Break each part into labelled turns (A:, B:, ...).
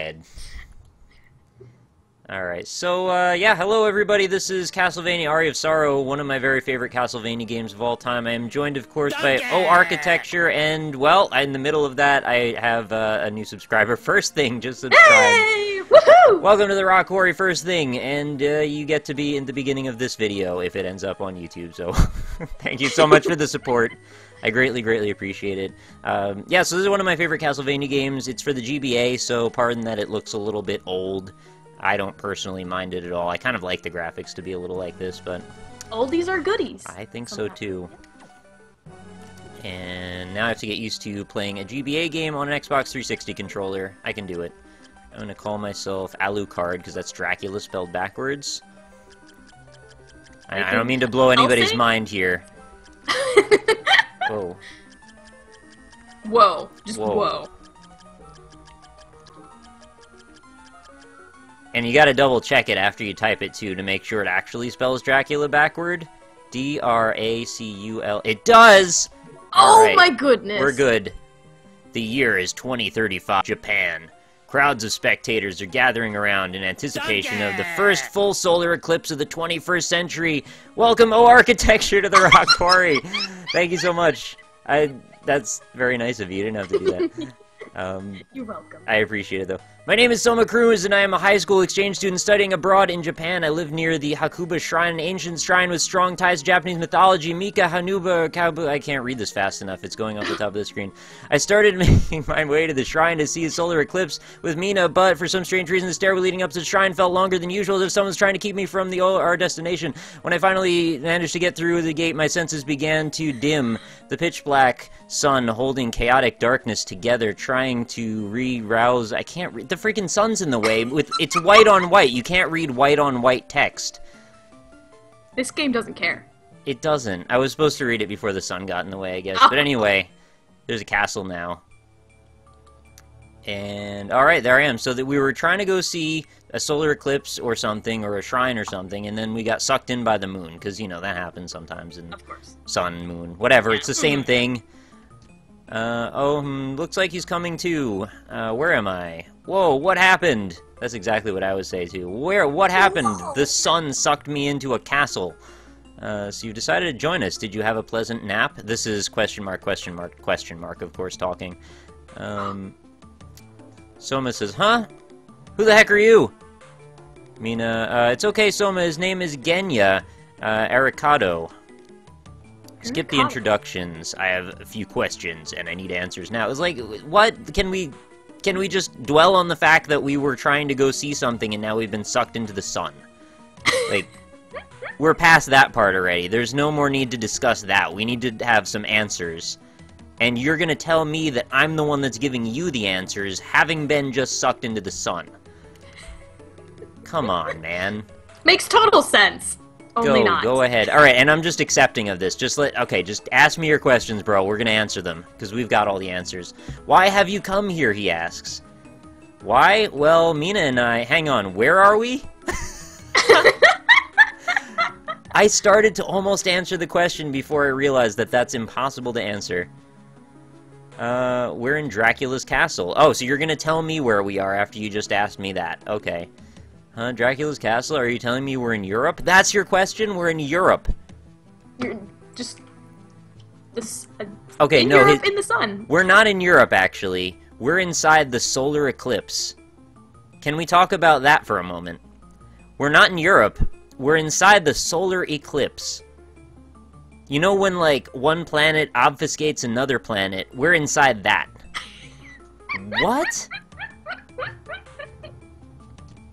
A: ahead. Alright, so, yeah, hello everybody, this is Castlevania Aria of Sorrow, one of my very favorite Castlevania games of all time. I am joined, of course, by Oarchitecture, and, well, in the middle of that, I have a new subscriber. First Thing, just subscribe.
B: Hey! Woohoo!
A: Welcome to the Rock Quarry First Thing, and you get to be in the beginning of this video if it ends up on YouTube, so thank you so much for the support. I greatly, greatly appreciate it. Yeah, so this is one of my favorite Castlevania games. It's for the GBA, so pardon that it looks a little bit old. I don't personally mind it at all. I kind of like the graphics to be a little like this, but...
B: Oldies are goodies.
A: I think so, too. And now I have to get used to playing a GBA game on an Xbox 360 controller. I can do it. I'm gonna call myself Alucard, because that's Dracula spelled backwards. I don't mean to blow anybody's mind here. Whoa.
B: Whoa. Just whoa.
A: And you gotta double check it after you type it, too, to make sure it actually spells Dracula backward. D-R-A-C-U-L. It does!
B: Oh
A: right.
B: My goodness!
A: We're good. The year is 2035, Japan. Crowds of spectators are gathering around in anticipation of the first full solar eclipse of the 21st century. Welcome, Oarchitecture, to the Rock Quarry. Thank you so much. That's very nice of you. You didn't have to do that.
B: You're welcome.
A: I appreciate it, though. My name is Soma Cruz, and I am a high school exchange student studying abroad in Japan. I live near the Hakuba Shrine, an ancient shrine with strong ties to Japanese mythology. Mika Hanuba Kabu... I can't read this fast enough. It's going off the top of the screen. I started making my way to the shrine to see a solar eclipse with Mina, but for some strange reason, the stairway leading up to the shrine felt longer than usual, as if someone's trying to keep me from our destination. When I finally managed to get through the gate, my senses began to dim. The pitch-black sun holding chaotic darkness together, trying to re-rouse... I can't read... The freaking sun's in the way. It's white on white. You can't read white on white text.
B: This game doesn't care.
A: It doesn't. I was supposed to read it before the sun got in the way, I guess.
B: Oh.
A: But anyway, there's a castle now. And, alright, there I am. So that we were trying to go see a solar eclipse or something, or a shrine or something, and then we got sucked in by the moon, because, you know, that happens sometimes in
B: Of course.
A: sun, moon, whatever. It's the same thing. Looks like he's coming too. Where am I? Whoa, what happened? That's exactly what I would say too. What happened?
B: Whoa.
A: The sun sucked me into a castle. So you decided to join us. Did you have a pleasant nap? This is question mark, of course, talking. Soma says, huh? Who the heck are you? Mina, it's okay, Soma, his name is Genya, Aricado. Skip the introductions. I have a few questions, and I need answers now. It was like, what? Can we just dwell on the fact that we were trying to go see something, and now we've been sucked into the sun? Like, we're past that part already. There's no more need to discuss that. We need to have some answers. And you're gonna tell me that I'm the one that's giving you the answers, having been just sucked into the sun. Come on, man.
B: Makes total sense. Only not.
A: Go ahead. Alright, and I'm just accepting of this. Just ask me your questions, bro. We're gonna answer them, because we've got all the answers. Why have you come here, he asks. Why? Well, Mina and I... Hang on, where are we? I started to almost answer the question before I realized that that's impossible to answer. We're in Dracula's castle. Oh, so you're gonna tell me where we are after you just asked me that. Okay. Dracula's castle? Are you telling me we're in Europe? That's your question? We're in Europe.
B: You're just... This...
A: Okay,
B: in
A: no,
B: Europe, in the sun.
A: We're not in Europe, actually. We're inside the solar eclipse. Can we talk about that for a moment? We're not in Europe. We're inside the solar eclipse. You know when, like, one planet obfuscates another planet? We're inside that. What?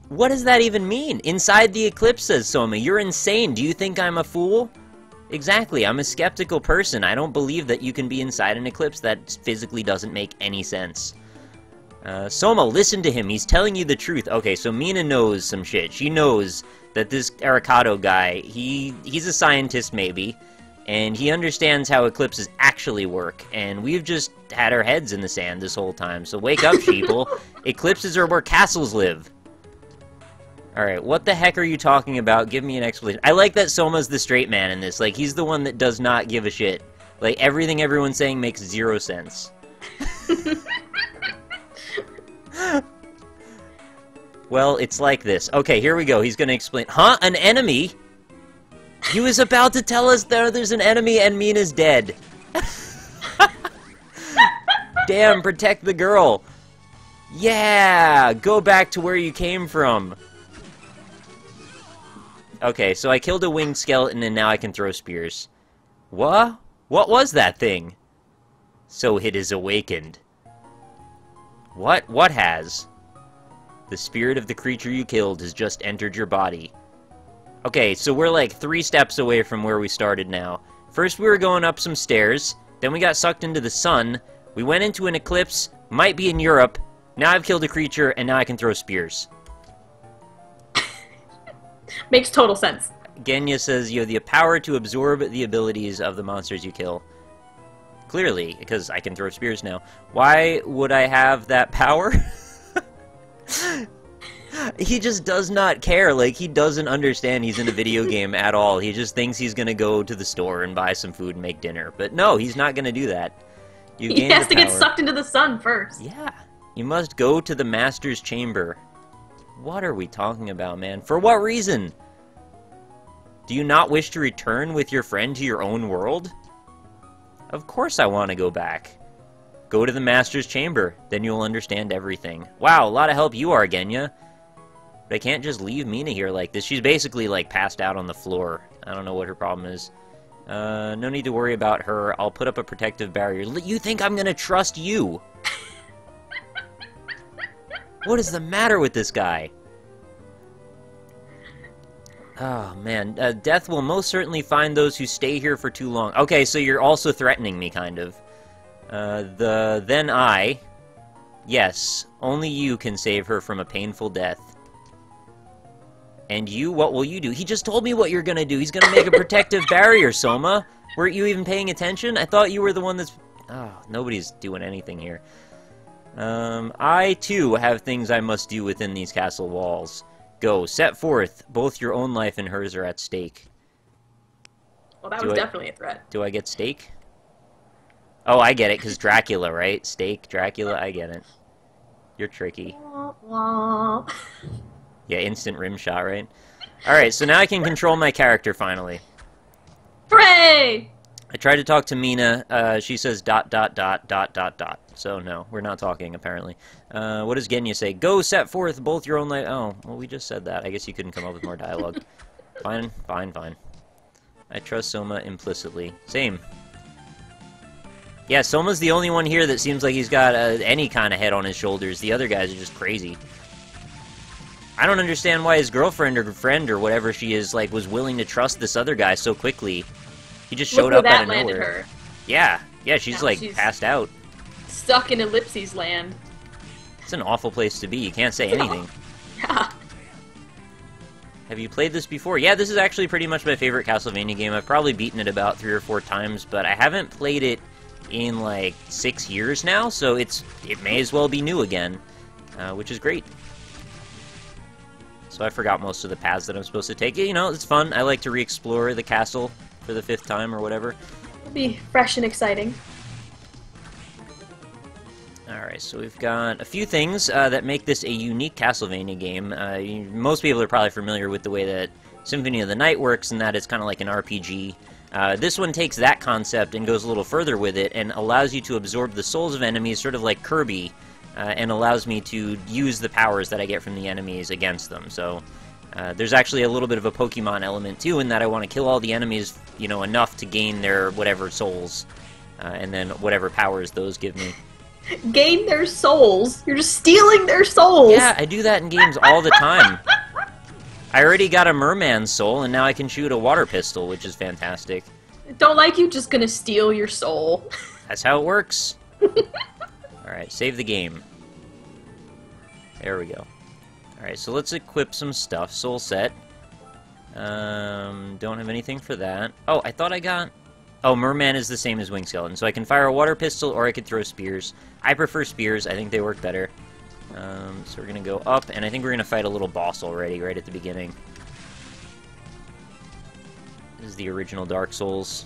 A: What does that even mean? Inside the eclipse, says Soma. You're insane. Do you think I'm a fool? Exactly. I'm a skeptical person. I don't believe that you can be inside an eclipse. That physically doesn't make any sense. Soma, listen to him. He's telling you the truth. Okay, so Mina knows some shit. She knows that this Aricado guy, he's a scientist, maybe, and he understands how eclipses actually work, and we've just had our heads in the sand this whole time. So wake up, sheeple. Eclipses are where castles live. Alright, what the heck are you talking about? Give me an explanation. I like that Soma's the straight man in this. Like, he's the one that does not give a shit. Like, everything everyone's saying makes 0 sense. Well, it's like this. Okay, here we go. He's gonna explain. Huh? An enemy? He was about to tell us there's an enemy and Mina's dead. Damn, protect the girl. Yeah! Go back to where you came from. Okay, so I killed a winged skeleton and now I can throw spears. What? What was that thing? So it is awakened. What? What has? The spirit of the creature you killed has just entered your body. Okay, so we're like 3 steps away from where we started now. First we were going up some stairs, then we got sucked into the sun, we went into an eclipse, might be in Europe, now I've killed a creature, and now I can throw spears.
B: Makes total sense.
A: Genya says you have the power to absorb the abilities of the monsters you kill. Clearly, because I can throw spears now. Why would I have that power? He just does not care. Like, he doesn't understand he's in a video game at all. He just thinks he's gonna go to the store and buy some food and make dinner. But no, he's not gonna do that.
B: He has to get sucked into the sun first.
A: Yeah. You must go to the Master's Chamber. What are we talking about, man? For what reason? Do you not wish to return with your friend to your own world? Of course I want to go back. Go to the Master's Chamber, then you'll understand everything. Wow, a lot of help you are, Genya. But I can't just leave Mina here like this. She's basically, like, passed out on the floor. I don't know what her problem is. No need to worry about her. I'll put up a protective barrier. You think I'm gonna trust you? What is the matter with this guy? Oh, man. Death will most certainly find those who stay here for too long. Okay, so you're also threatening me, kind of. Then I... Yes, only you can save her from a painful death. And you, what will you do? He just told me what you're gonna do. He's gonna make a protective barrier, Soma. Weren't you even paying attention? I thought you were the one that's... Oh, nobody's doing anything here. I, too, have things I must do within these castle walls. Go, set forth. Both your own life and hers are at stake.
B: Well, that was definitely a threat.
A: Do I get steak? Oh, I get it, because Dracula, right? Steak, Dracula, I get it. You're tricky. Yeah, instant rim shot, right? Alright, so now I can control my character, finally.
B: Hooray!
A: I tried to talk to Mina. She says ... So, no, we're not talking, apparently. What does Genya say? Go, set forth both your own life... Oh, well, we just said that. I guess you couldn't come up with more dialogue. Fine, fine, fine. I trust Soma implicitly. Same. Yeah, Soma's the only one here that seems like he's got any kind of head on his shoulders. The other guys are just crazy. I don't understand why his girlfriend or friend or whatever she is, like, was willing to trust this other guy so quickly. He just showed up out of nowhere.
B: Her.
A: Yeah, she's, like, passed out.
B: Stuck in Ellipses land.
A: It's an awful place to be. You can't say anything.
B: Yeah.
A: Have you played this before? Yeah, this is actually pretty much my favorite Castlevania game. I've probably beaten it about 3 or 4 times, but I haven't played it in, like, 6 years now, so it may as well be new again, which is great. So I forgot most of the paths that I'm supposed to take. You know, it's fun. I like to re-explore the castle for the 5th time or whatever.
B: It'll be fresh and exciting.
A: Alright, so we've got a few things that make this a unique Castlevania game. Most people are probably familiar with the way that Symphony of the Night works, and that it's kind of like an RPG. This one takes that concept and goes a little further with it, and allows you to absorb the souls of enemies, sort of like Kirby, and allows me to use the powers that I get from the enemies against them. So there's actually a little bit of a Pokemon element, too, in that I want to kill all the enemies, you know, enough to gain their whatever souls, and then whatever powers those give me.
B: Gain their souls? You're just stealing their souls!
A: Yeah, I do that in games all the time. I already got a merman's soul, and now I can shoot a water pistol, which is fantastic.
B: Don't like you, just gonna steal your soul.
A: That's how it works. Alright, save the game. There we go. Alright, so let's equip some stuff. Soul set. Don't have anything for that. Oh, I thought I got... Oh, Merman is the same as Wing Skeleton, so I can fire a water pistol or I could throw spears. I prefer spears. I think they work better. So we're gonna go up, and I think we're gonna fight a little boss already, right at the beginning. This is the original Dark Souls.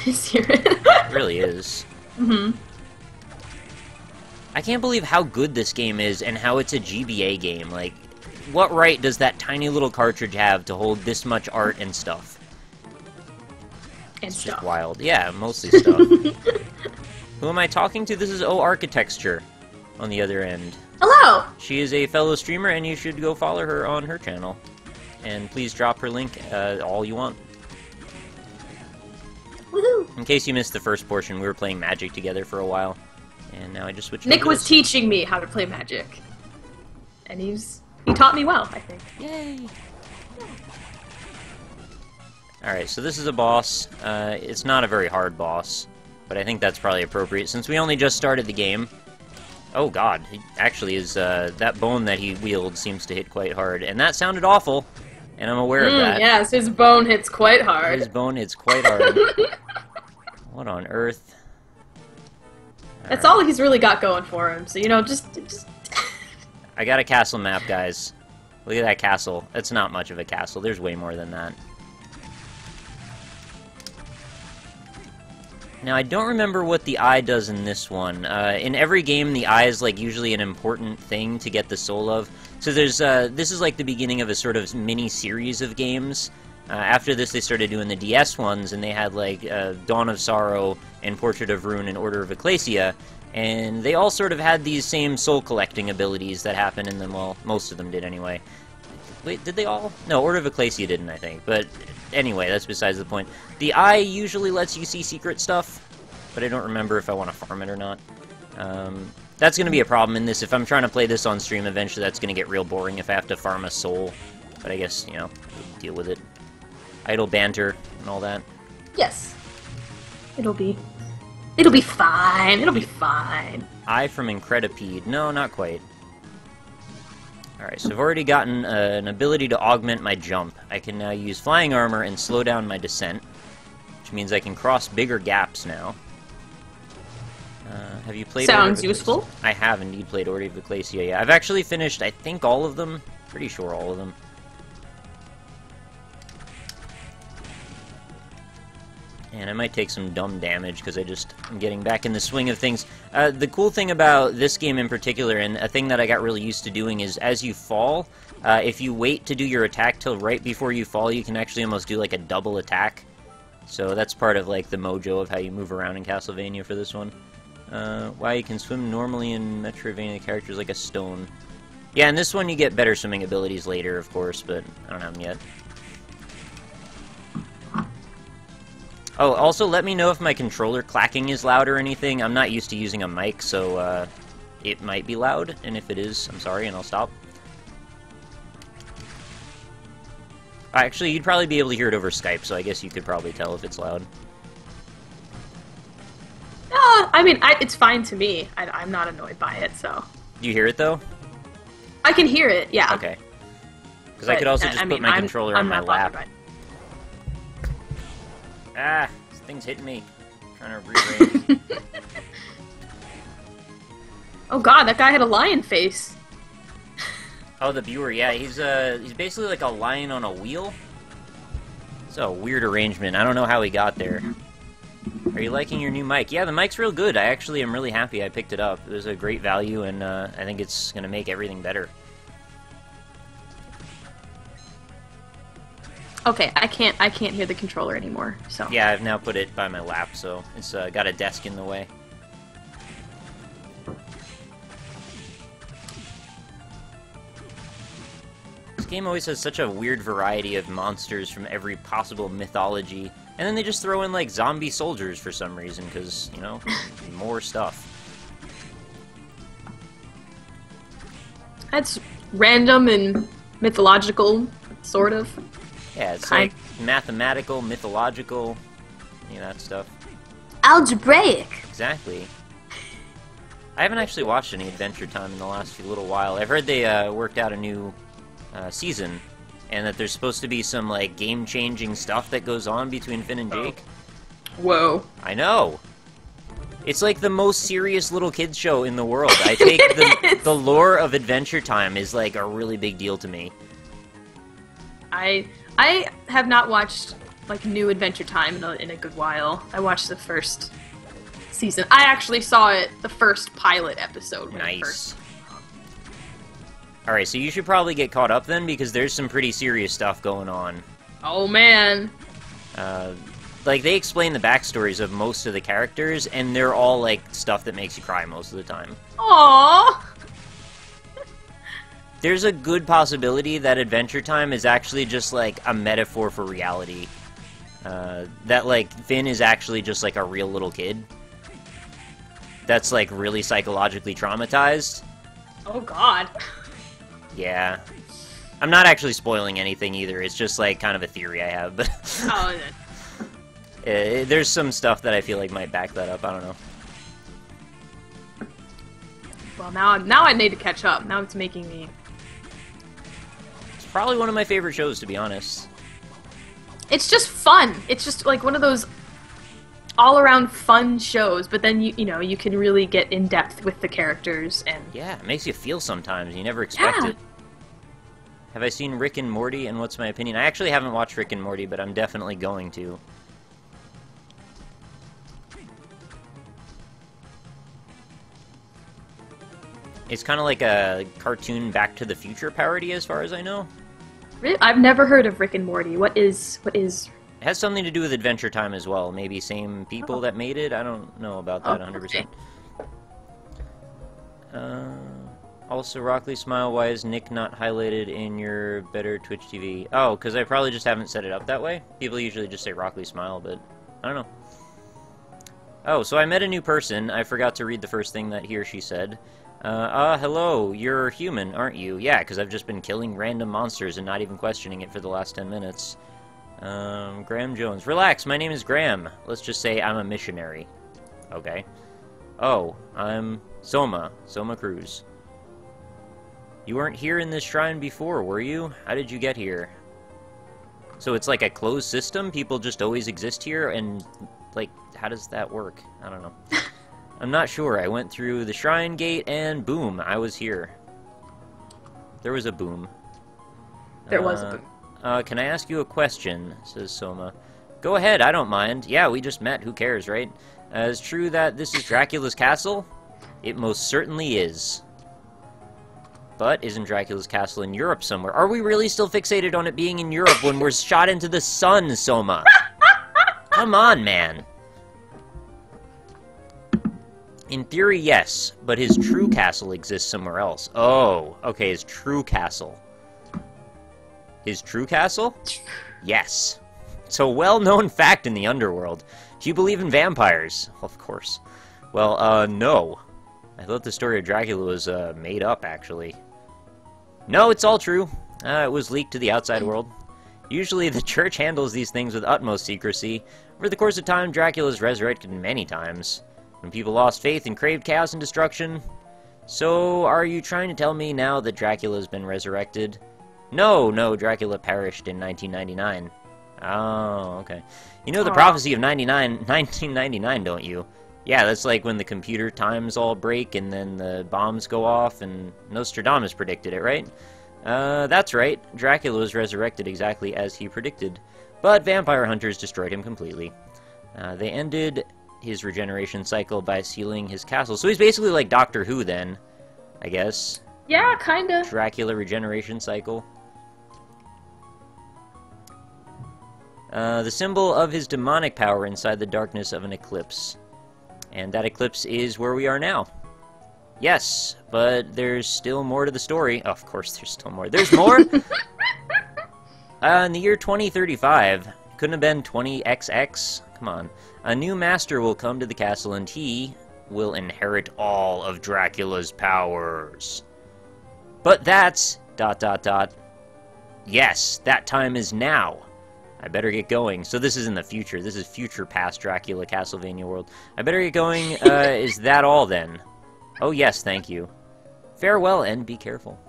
B: Is here?
A: It really is.
B: Mm-hmm.
A: I can't believe how good this game is and how it's a GBA game. Like, what right does that tiny little cartridge have to hold this much art and stuff?
B: It's
A: just wild. Yeah, mostly stuff. Who am I talking to? This is Oarchitexture on the other end.
B: Hello!
A: She is a fellow streamer, and you should go follow her on her channel. And please drop her link all you want.
B: Woohoo!
A: In case you missed the first portion, we were playing Magic together for a while. And now I just switched
B: Nick
A: over
B: was
A: this.
B: teaching me how to play Magic. And he taught me well, I think.
A: Yay! Alright, so this is a boss. It's not a very hard boss, but I think that's probably appropriate since we only just started the game. Oh god, he actually is, that bone that he wields seems to hit quite hard, and that sounded awful, and I'm aware of that.
B: Yes, his bone hits quite hard.
A: His bone hits quite hard. What on earth?
B: That's all he's really got going for him, so, you know, just...
A: I got a castle map, guys. Look at that castle. It's not much of a castle. There's way more than that. Now, I don't remember what the eye does in this one. In every game, the eye is, like, usually an important thing to get the soul of. So there's, this is, like, the beginning of a sort of mini-series of games. After this, they started doing the DS ones, and they had, like, Dawn of Sorrow, and Portrait of Ruin, and Order of Ecclesia. And they all sort of had these same soul-collecting abilities that happen in them. Well, most of them did, anyway. Wait, did they all? No, Order of Ecclesia didn't, I think. But anyway, that's besides the point. The eye usually lets you see secret stuff, but I don't remember if I want to farm it or not. That's going to be a problem in this. If I'm trying to play this on stream, eventually that's going to get real boring if I have to farm a soul. But I guess, you know, deal with it. Idle banter and all that.
B: Yes. It'll be fine. It'll be fine.
A: Eye from Incredipede. No, not quite. Alright, so I've already gotten an ability to augment my jump. I can now use flying armor and slow down my descent, which means I can cross bigger gaps now. Have you played
B: Sounds useful.
A: I have indeed played Order of Ecclesia, yeah. I've actually finished, I think, all of them. Pretty sure all of them. And I might take some dumb damage because I'm getting back in the swing of things. The cool thing about this game in particular, and a thing that I got really used to doing, is as you fall, if you wait to do your attack till right before you fall, you can actually almost do like a double attack. So that's part of like the mojo of how you move around in Castlevania for this one. Wow, you can swim normally in Metroidvania. The character's like a stone. Yeah, in this one you get better swimming abilities later, of course, but I don't have them yet. Oh, also let me know if my controller clacking is loud or anything. I'm not used to using a mic, so it might be loud, and if it is, I'm sorry, and I'll stop. Actually, you'd probably be able to hear it over Skype, so I guess you could probably tell if it's loud.
B: I mean, it's fine to me. I'm not annoyed by it, so...
A: Do you hear it, though?
B: I can hear it, yeah.
A: Okay. Because I could also just put my controller on my lap. Ah, this thing's hitting me. I'm trying to rearrange.
B: Oh god, that guy had a lion face.
A: Oh, the viewer, yeah, he's basically like a lion on a wheel. It's a weird arrangement. I don't know how he got there. Are you liking your new mic? Yeah, the mic's real good. I actually am really happy I picked it up. It was a great value, and I think it's going to make everything better.
B: Okay, I can't hear the controller anymore, so...
A: Yeah, I've now put it by my lap, so it's got a desk in the way. This game always has such a weird variety of monsters from every possible mythology, and then they just throw in, like, zombie soldiers for some reason, because, you know, more stuff.
B: That's random and mythological, sort of.
A: Yeah, it's like mathematical, mythological, you know, that stuff.
B: Algebraic!
A: Exactly. I haven't actually watched any Adventure Time in the last little while. I've heard they worked out a new season, and that there's supposed to be some, like, game-changing stuff that goes on between Finn and Jake.
B: Whoa.
A: I know! It's like the most serious little kids show in the world. I think the lore of Adventure Time is, like, a really big deal to me.
B: I have not watched, like, new Adventure Time in a good while. I watched the first season. I actually saw it, the first pilot episode. When it first...
A: Alright, so you should probably get caught up then, because there's some pretty serious stuff going on.
B: Oh, man.
A: Like, they explain the backstories of most of the characters, and they're all, like, stuff that makes you cry most of the time.
B: Aww!
A: There's a good possibility that Adventure Time is actually just, like, a metaphor for reality. That, like, Finn is actually just, like, a real little kid. That's, like, really psychologically traumatized.
B: Oh, God.
A: Yeah. I'm not actually spoiling anything either, it's just, like, kind of a theory I have, but...
B: Oh,
A: there's some stuff that I feel like might back that up, I don't know.
B: well, now I need to catch up. Now it's making me...
A: It's probably one of my favorite shows, to be honest.
B: It's just fun. It's just, like, one of those all-around fun shows, but then, you know, you can really get in-depth with the characters, and...
A: Yeah, it makes you feel sometimes, you never expect it. Have I seen Rick and Morty, and what's my opinion? I actually haven't watched Rick and Morty, but I'm definitely going to. It's kind of like a cartoon Back to the Future parody, as far as I know.
B: Really? I've never heard of Rick and Morty. What is...
A: It has something to do with Adventure Time as well. Maybe same people that made it? I don't know about that 100%. Okay. Also, RockLeeSmile, why is Nick not highlighted in your better Twitch TV? Oh, because I probably just haven't set it up that way. People usually just say RockLeeSmile, but I don't know. Oh, so I met a new person. I forgot to read the first thing that he or she said. Hello, you're human, aren't you? Yeah, because I've just been killing random monsters and not even questioning it for the last 10 minutes. Graham Jones. Relax, my name is Graham. Let's just say I'm a missionary. Okay. Oh, I'm Soma Cruz. You weren't here in this shrine before, were you? How did you get here? So it's like a closed system? People just always exist here, and, like, how does that work? I don't know. I'm not sure. I went through the shrine gate, and boom, I was here. There was a boom.
B: There was a boom.
A: Can I ask you a question? Says Soma. Go ahead, I don't mind. Yeah, we just met, who cares, right? Is it true that this is Dracula's castle? It most certainly is. But isn't Dracula's castle in Europe somewhere? Are we really still fixated on it being in Europe when we're shot into the sun, Soma? Come on, man. In theory, yes, but his true castle exists somewhere else. Oh, okay, his true castle. His true castle? Yes. It's a well-known fact in the underworld. Do you believe in vampires? Of course. Well, no. I thought the story of Dracula was, made up, actually. No, it's all true. It was leaked to the outside world. Usually, the church handles these things with utmost secrecy. Over the course of time, Dracula's resurrected many times. When people lost faith and craved chaos and destruction. So, are you trying to tell me now that Dracula's been resurrected? No, Dracula perished in 1999. Oh, okay. You know the prophecy of 1999, don't you? Yeah, that's like when the computer times all break and then the bombs go off and Nostradamus predicted it, right? That's right. Dracula was resurrected exactly as he predicted. But vampire hunters destroyed him completely. They ended his regeneration cycle by sealing his castle. So he's basically like Doctor Who then, I guess.
B: Yeah, kinda.
A: Dracula regeneration cycle. The symbol of his demonic power inside the darkness of an eclipse. And that eclipse is where we are now. Yes, but there's still more to the story. Oh, of course there's still more. There's more? In the year 2035, couldn't have been 20XX? Come on. A new master will come to the castle and he will inherit all of Dracula's powers. But that's... ... Yes, that time is now. I better get going. So this is in the future. This is future past Dracula Castlevania world. I better get going. Is that all then? Oh yes, thank you. Farewell and be careful.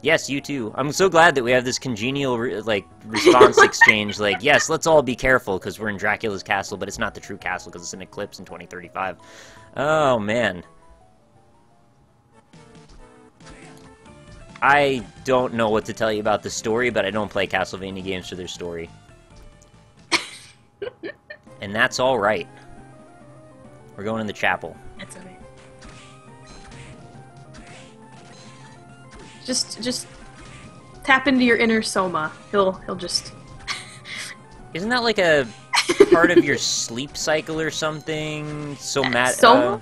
A: Yes, you too. I'm so glad that we have this congenial, response exchange. Like, yes, let's all be careful because we're in Dracula's castle, but it's not the true castle because it's an eclipse in 2035. Oh, man. I don't know what to tell you about the story, but I don't play Castlevania games for their story. And that's alright. We're going in the chapel.
B: That's okay. Just tap into your inner Soma. He'll just.
A: Isn't that like a part of your sleep cycle or something?
B: Soma?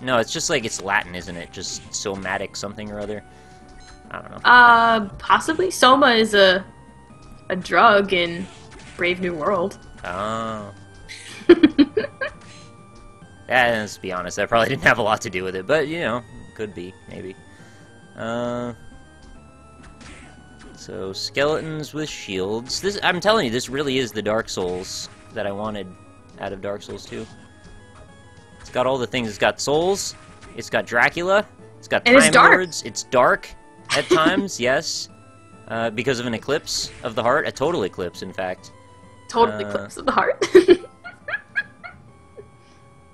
A: No, it's just like, it's Latin, isn't it? Just somatic something or other. I don't know.
B: Possibly. Soma is a drug in Brave New World.
A: Oh. Yeah, let's be honest, that probably didn't have a lot to do with it, but, you know, could be, maybe. So, skeletons with shields. This, I'm telling you, this really is the Dark Souls that I wanted out of Dark Souls 2. It's got all the things. It's got souls, it's got Dracula, it's got Time Lords, it's dark at times, yes. Because of an eclipse of the heart, a total eclipse, in fact.
B: Total eclipse of the heart?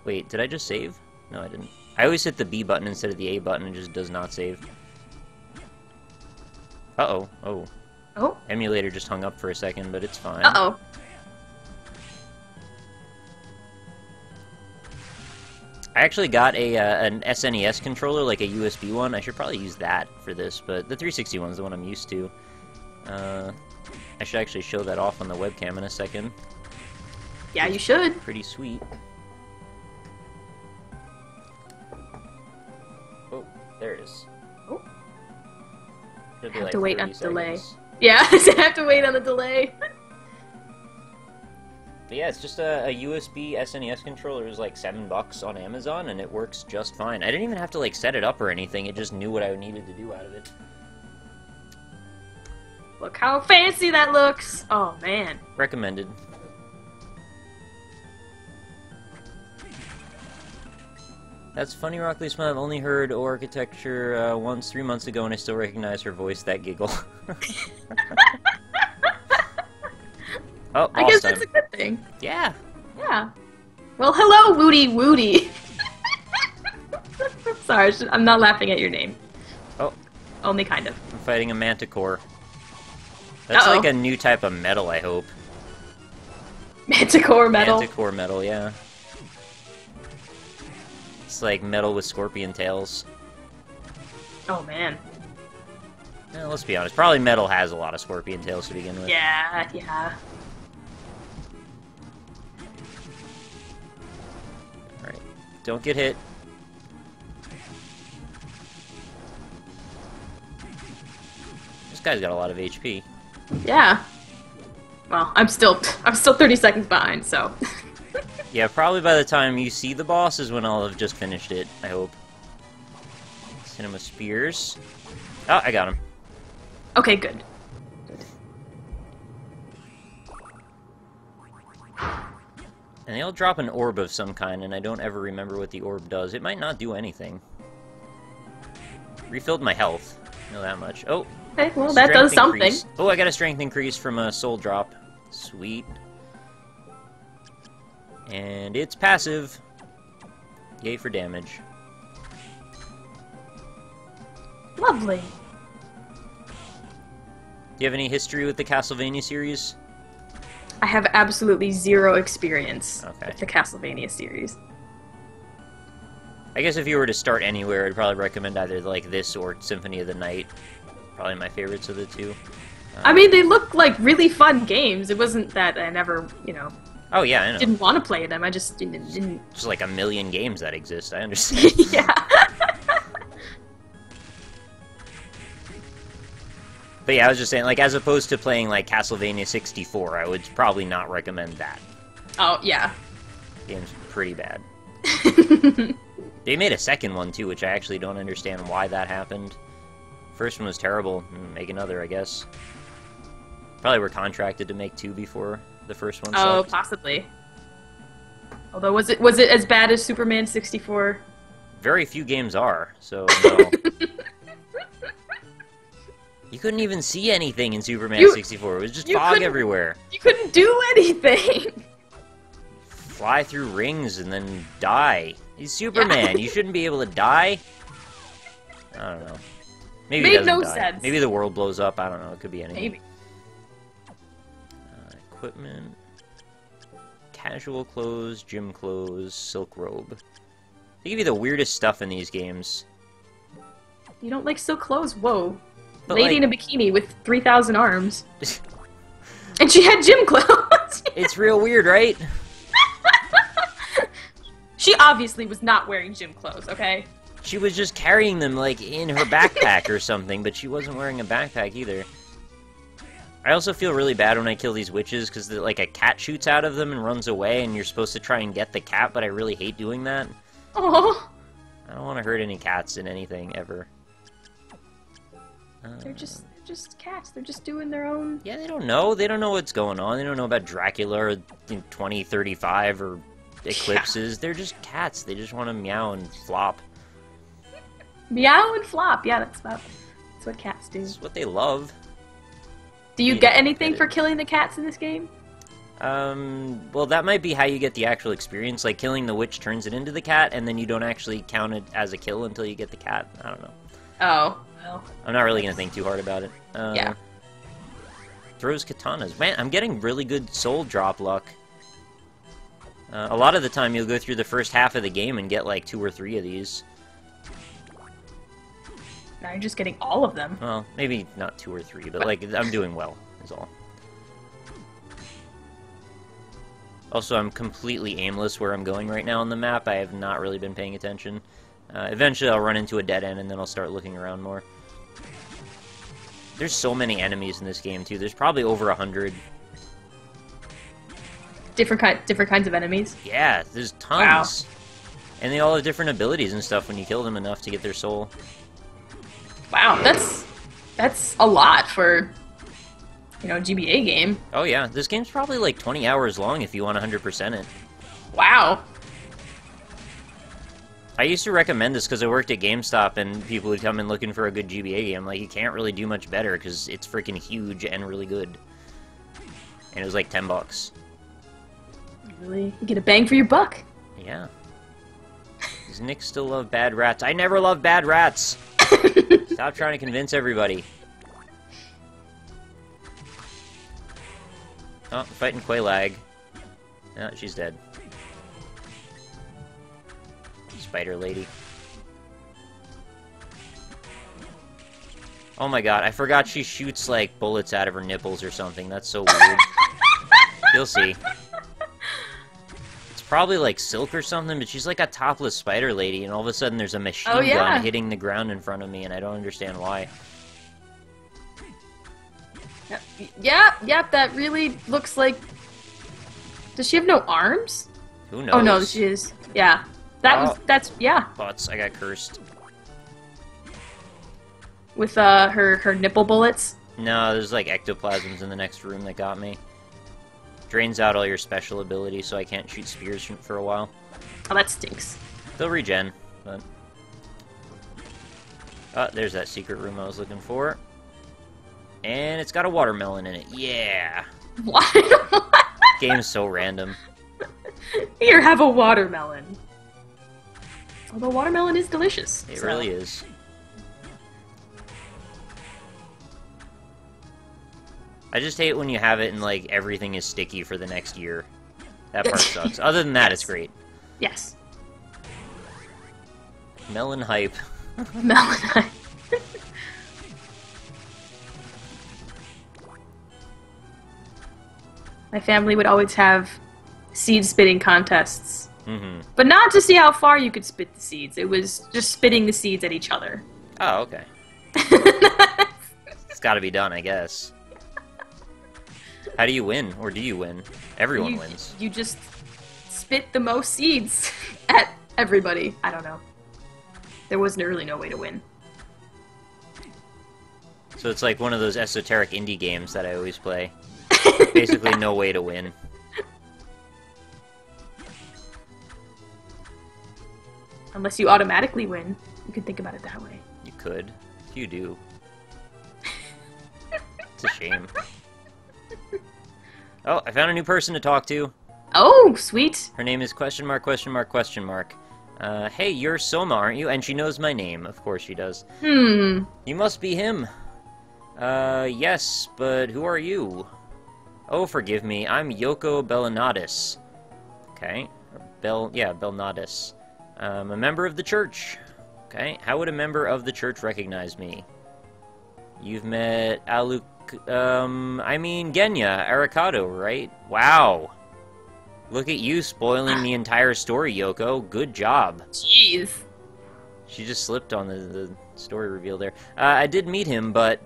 A: Wait, did I just save? No, I didn't. I always hit the B button instead of the A button, and it just does not save. Uh-oh. Oh.
B: Oh?
A: Emulator just hung up for a second, but it's fine.
B: Uh-oh.
A: I actually got an SNES controller, like a USB one. I should probably use that for this, but the 360 one's the one I'm used to. I should actually show that off on the webcam in a second.
B: Yeah, you should.
A: Pretty sweet. Oh, there it is.
B: Oh.
A: It'll be
B: Have
A: like
B: to wait on
A: 30
B: delay.
A: seconds.
B: Yeah, I have to wait on the delay.
A: But yeah, it's just a USB SNES controller. It was like $7 on Amazon, and it works just fine. I didn't even have to like set it up or anything. It just knew what I needed to do out of it.
B: Look how fancy that looks! Oh, man.
A: Recommended. That's funny, RockLeeSmile. I've only heard Oarchitecture once 3 months ago, and I still recognize her voice. That giggle. Oh,
B: I guess that's a good thing.
A: Yeah.
B: Yeah. Well, hello, Woody Woody. Sorry, I'm not laughing at your name.
A: Oh.
B: Only kind of.
A: I'm fighting a manticore. That's like a new type of metal, I hope.
B: Manticore metal?
A: Manticore metal, yeah. It's like metal with scorpion tails.
B: Oh, man.
A: Yeah, let's be honest. Probably metal has a lot of scorpion tails to begin with.
B: Yeah, yeah.
A: Alright. Don't get hit. This guy's got a lot of HP.
B: Yeah. Well, I'm still 30 seconds behind, so.
A: Yeah, probably by the time you see the boss is when I'll have just finished it, I hope. Let's hit him with spears. Oh, I got him.
B: Okay, good.
A: And they'll drop an orb of some kind, and I don't ever remember what the orb does. It might not do anything. Refilled my health. I know that much. Oh!
B: Okay, well, that does something.
A: Increase. Oh, I got a strength increase from a soul drop. Sweet. And it's passive. Yay for damage.
B: Lovely.
A: Do you have any history with the Castlevania series?
B: I have absolutely zero experience
A: Okay.
B: with the Castlevania series.
A: I guess if you were to start anywhere, I'd probably recommend either like this or Symphony of the Night. Probably my favorites of the two.
B: I mean, they look like really fun games. It wasn't that I never, you know,
A: Oh yeah, I know.
B: didn't want to play them. I just didn't.
A: Just like a million games that exist, I understand.
B: Yeah.
A: But yeah, I was just saying, like, as opposed to playing, like, Castlevania 64, I would probably not recommend that.
B: Oh, yeah.
A: Game's pretty bad. They made a second one, too, which I actually don't understand why that happened. First one was terrible. Make another, I guess. Probably were contracted to make two before the first one
B: Oh,
A: sucked.
B: possibly. Although, was it as bad as Superman 64?
A: Very few games are, so no. You couldn't even see anything in Superman 64. It was just fog everywhere.
B: You couldn't do anything!
A: Fly through rings and then die. He's Superman.
B: Yeah.
A: You shouldn't be able to die. I don't know. Maybe
B: Made
A: he doesn't
B: no
A: die.
B: sense.
A: Maybe the world blows up. I don't know. It could be anything.
B: Maybe.
A: Equipment. casual clothes, gym clothes, silk robe. They give you the weirdest stuff in these games.
B: You don't like silk clothes? Whoa.
A: But,
B: Lady
A: like...
B: in a bikini with 3,000 arms. And she had gym clothes!
A: It's real weird, right?
B: She obviously was not wearing gym clothes, okay?
A: She was just carrying them, like, in her backpack or something, but she wasn't wearing a backpack either. I also feel really bad when I kill these witches, because, like, a cat shoots out of them and runs away, and you're supposed to try and get the cat, but I really hate doing that.
B: Oh.
A: I don't want to hurt any cats in anything, ever.
B: They're just cats. They're just doing their own...
A: Yeah, they don't know. They don't know what's going on. They don't know about Dracula or 2035 or eclipses. Yeah. They're just cats. They just want to meow and flop.
B: Meow and flop. Yeah, that's what cats do.
A: That's what they love.
B: Do you get anything for killing the cats in this game?
A: Well, that might be how you get the actual experience. Like, killing the witch turns it into the cat, and then you don't actually count it as a kill until you get the cat. I don't know.
B: Oh, well.
A: I'm not really gonna think too hard about it.
B: Yeah.
A: Throws katanas. Man, I'm getting really good soul drop luck. A lot of the time, you'll go through the first half of the game and get, like, 2 or 3 of these.
B: Now you're just getting all of them.
A: Well, maybe not 2 or 3, but, like, I'm doing well, is all. Also, I'm completely aimless where I'm going right now on the map. I have not really been paying attention. Eventually, I'll run into a dead end, and then I'll start looking around more. There's so many enemies in this game, too. There's probably over 100. Different
B: kinds of enemies?
A: Yeah, there's tons. Wow. And they all have different abilities and stuff when you kill them enough to get their soul.
B: Wow, that's a lot for, you know, a GBA game.
A: Oh yeah, this game's probably like 20 hours long if you want 100% it.
B: Wow.
A: I used to recommend this because I worked at GameStop and people would come in looking for a good GBA game. Like, you can't really do much better because it's freaking huge and really good. And it was like $10.
B: Really? You get a bang for your buck.
A: Yeah. Does Nick still love bad rats? I never love bad rats! Stop trying to convince everybody. Oh, I'm fighting Quailag. Oh, she's dead. Spider lady. Oh my god, I forgot she shoots, like, bullets out of her nipples or something. That's so weird. You'll see. It's probably, like, silk or something, but she's like a topless spider lady, and all of a sudden there's a machine gun hitting the ground in front of me, and I don't understand why.
B: Yep, that really looks like... Does she have no arms?
A: Who knows?
B: Oh no, she is. Yeah. Yeah.
A: Butts, I got cursed.
B: With, her nipple bullets?
A: No, there's, like, ectoplasms in the next room that got me. Drains out all your special abilities, so I can't shoot spears for a while.
B: Oh, that stinks.
A: They'll regen, but... Oh, there's that secret room I was looking for. And it's got a watermelon in it. Yeah!
B: What?
A: Game's so random.
B: Here, have a watermelon. Although watermelon is delicious.
A: It really is. I just hate when you have it and, like, everything is sticky for the next year. That part sucks. Other than that, it's great.
B: Yes.
A: Melon hype.
B: Melon hype. My family would always have seed spitting contests.
A: Mm-hmm.
B: But not to see how far you could spit the seeds. It was just spitting the seeds at each other.
A: Oh, okay. It's gotta be done, I guess. How do you win? Or do you win? Everyone wins.
B: You just spit the most seeds at everybody. I don't know. There was really no way to win.
A: So it's like one of those esoteric indie games that I always play. Basically no way to win.
B: Unless you automatically win. You could think about it that way.
A: You could. You do. It's a shame. Oh, I found a new person to talk to.
B: Oh, sweet.
A: Her name is question mark, question mark, question mark. Hey, you're Soma, aren't you? And she knows my name. Of course she does.
B: You
A: must be him. Yes, but who are you? Oh, forgive me. I'm Yoko Bellinadis. Okay. Belnadis. A member of the church. Okay. How would a member of the church recognize me? You've met Genya, Arikado, right? Wow. Look at you spoiling the entire story, Yoko. Good job.
B: Jeez.
A: She just slipped on the story reveal there. I did meet him, but ...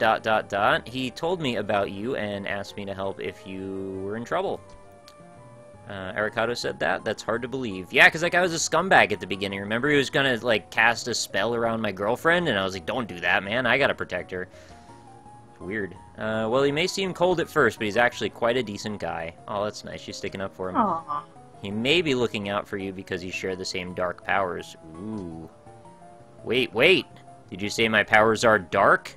A: He told me about you and asked me to help if you were in trouble. Arikado said that? That's hard to believe. Yeah, because that guy was a scumbag at the beginning. Remember, he was gonna, like, cast a spell around my girlfriend, and I was like, don't do that, man. I gotta protect her. Weird. Well, he may seem cold at first, but he's actually quite a decent guy. Oh, that's nice. She's sticking up for him.
B: Aww.
A: He may be looking out for you because you share the same dark powers. Ooh. Wait. Did you say my powers are dark?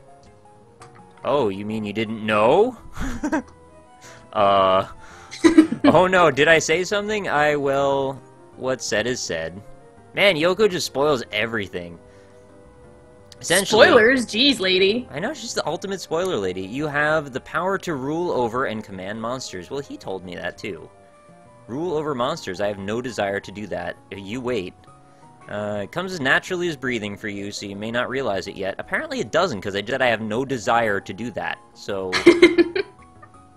A: Oh, you mean you didn't know? Oh no, did I say something? Well, what's said is said. Man, Yoko just spoils everything. Essentially,
B: Spoilers? Jeez, lady.
A: I know, she's the ultimate spoiler lady. You have the power to rule over and command monsters. Well, he told me that too. Rule over monsters. I have no desire to do that. You wait. It comes as naturally as breathing for you, so you may not realize it yet. Apparently it doesn't, because I said I have no desire to do that. So,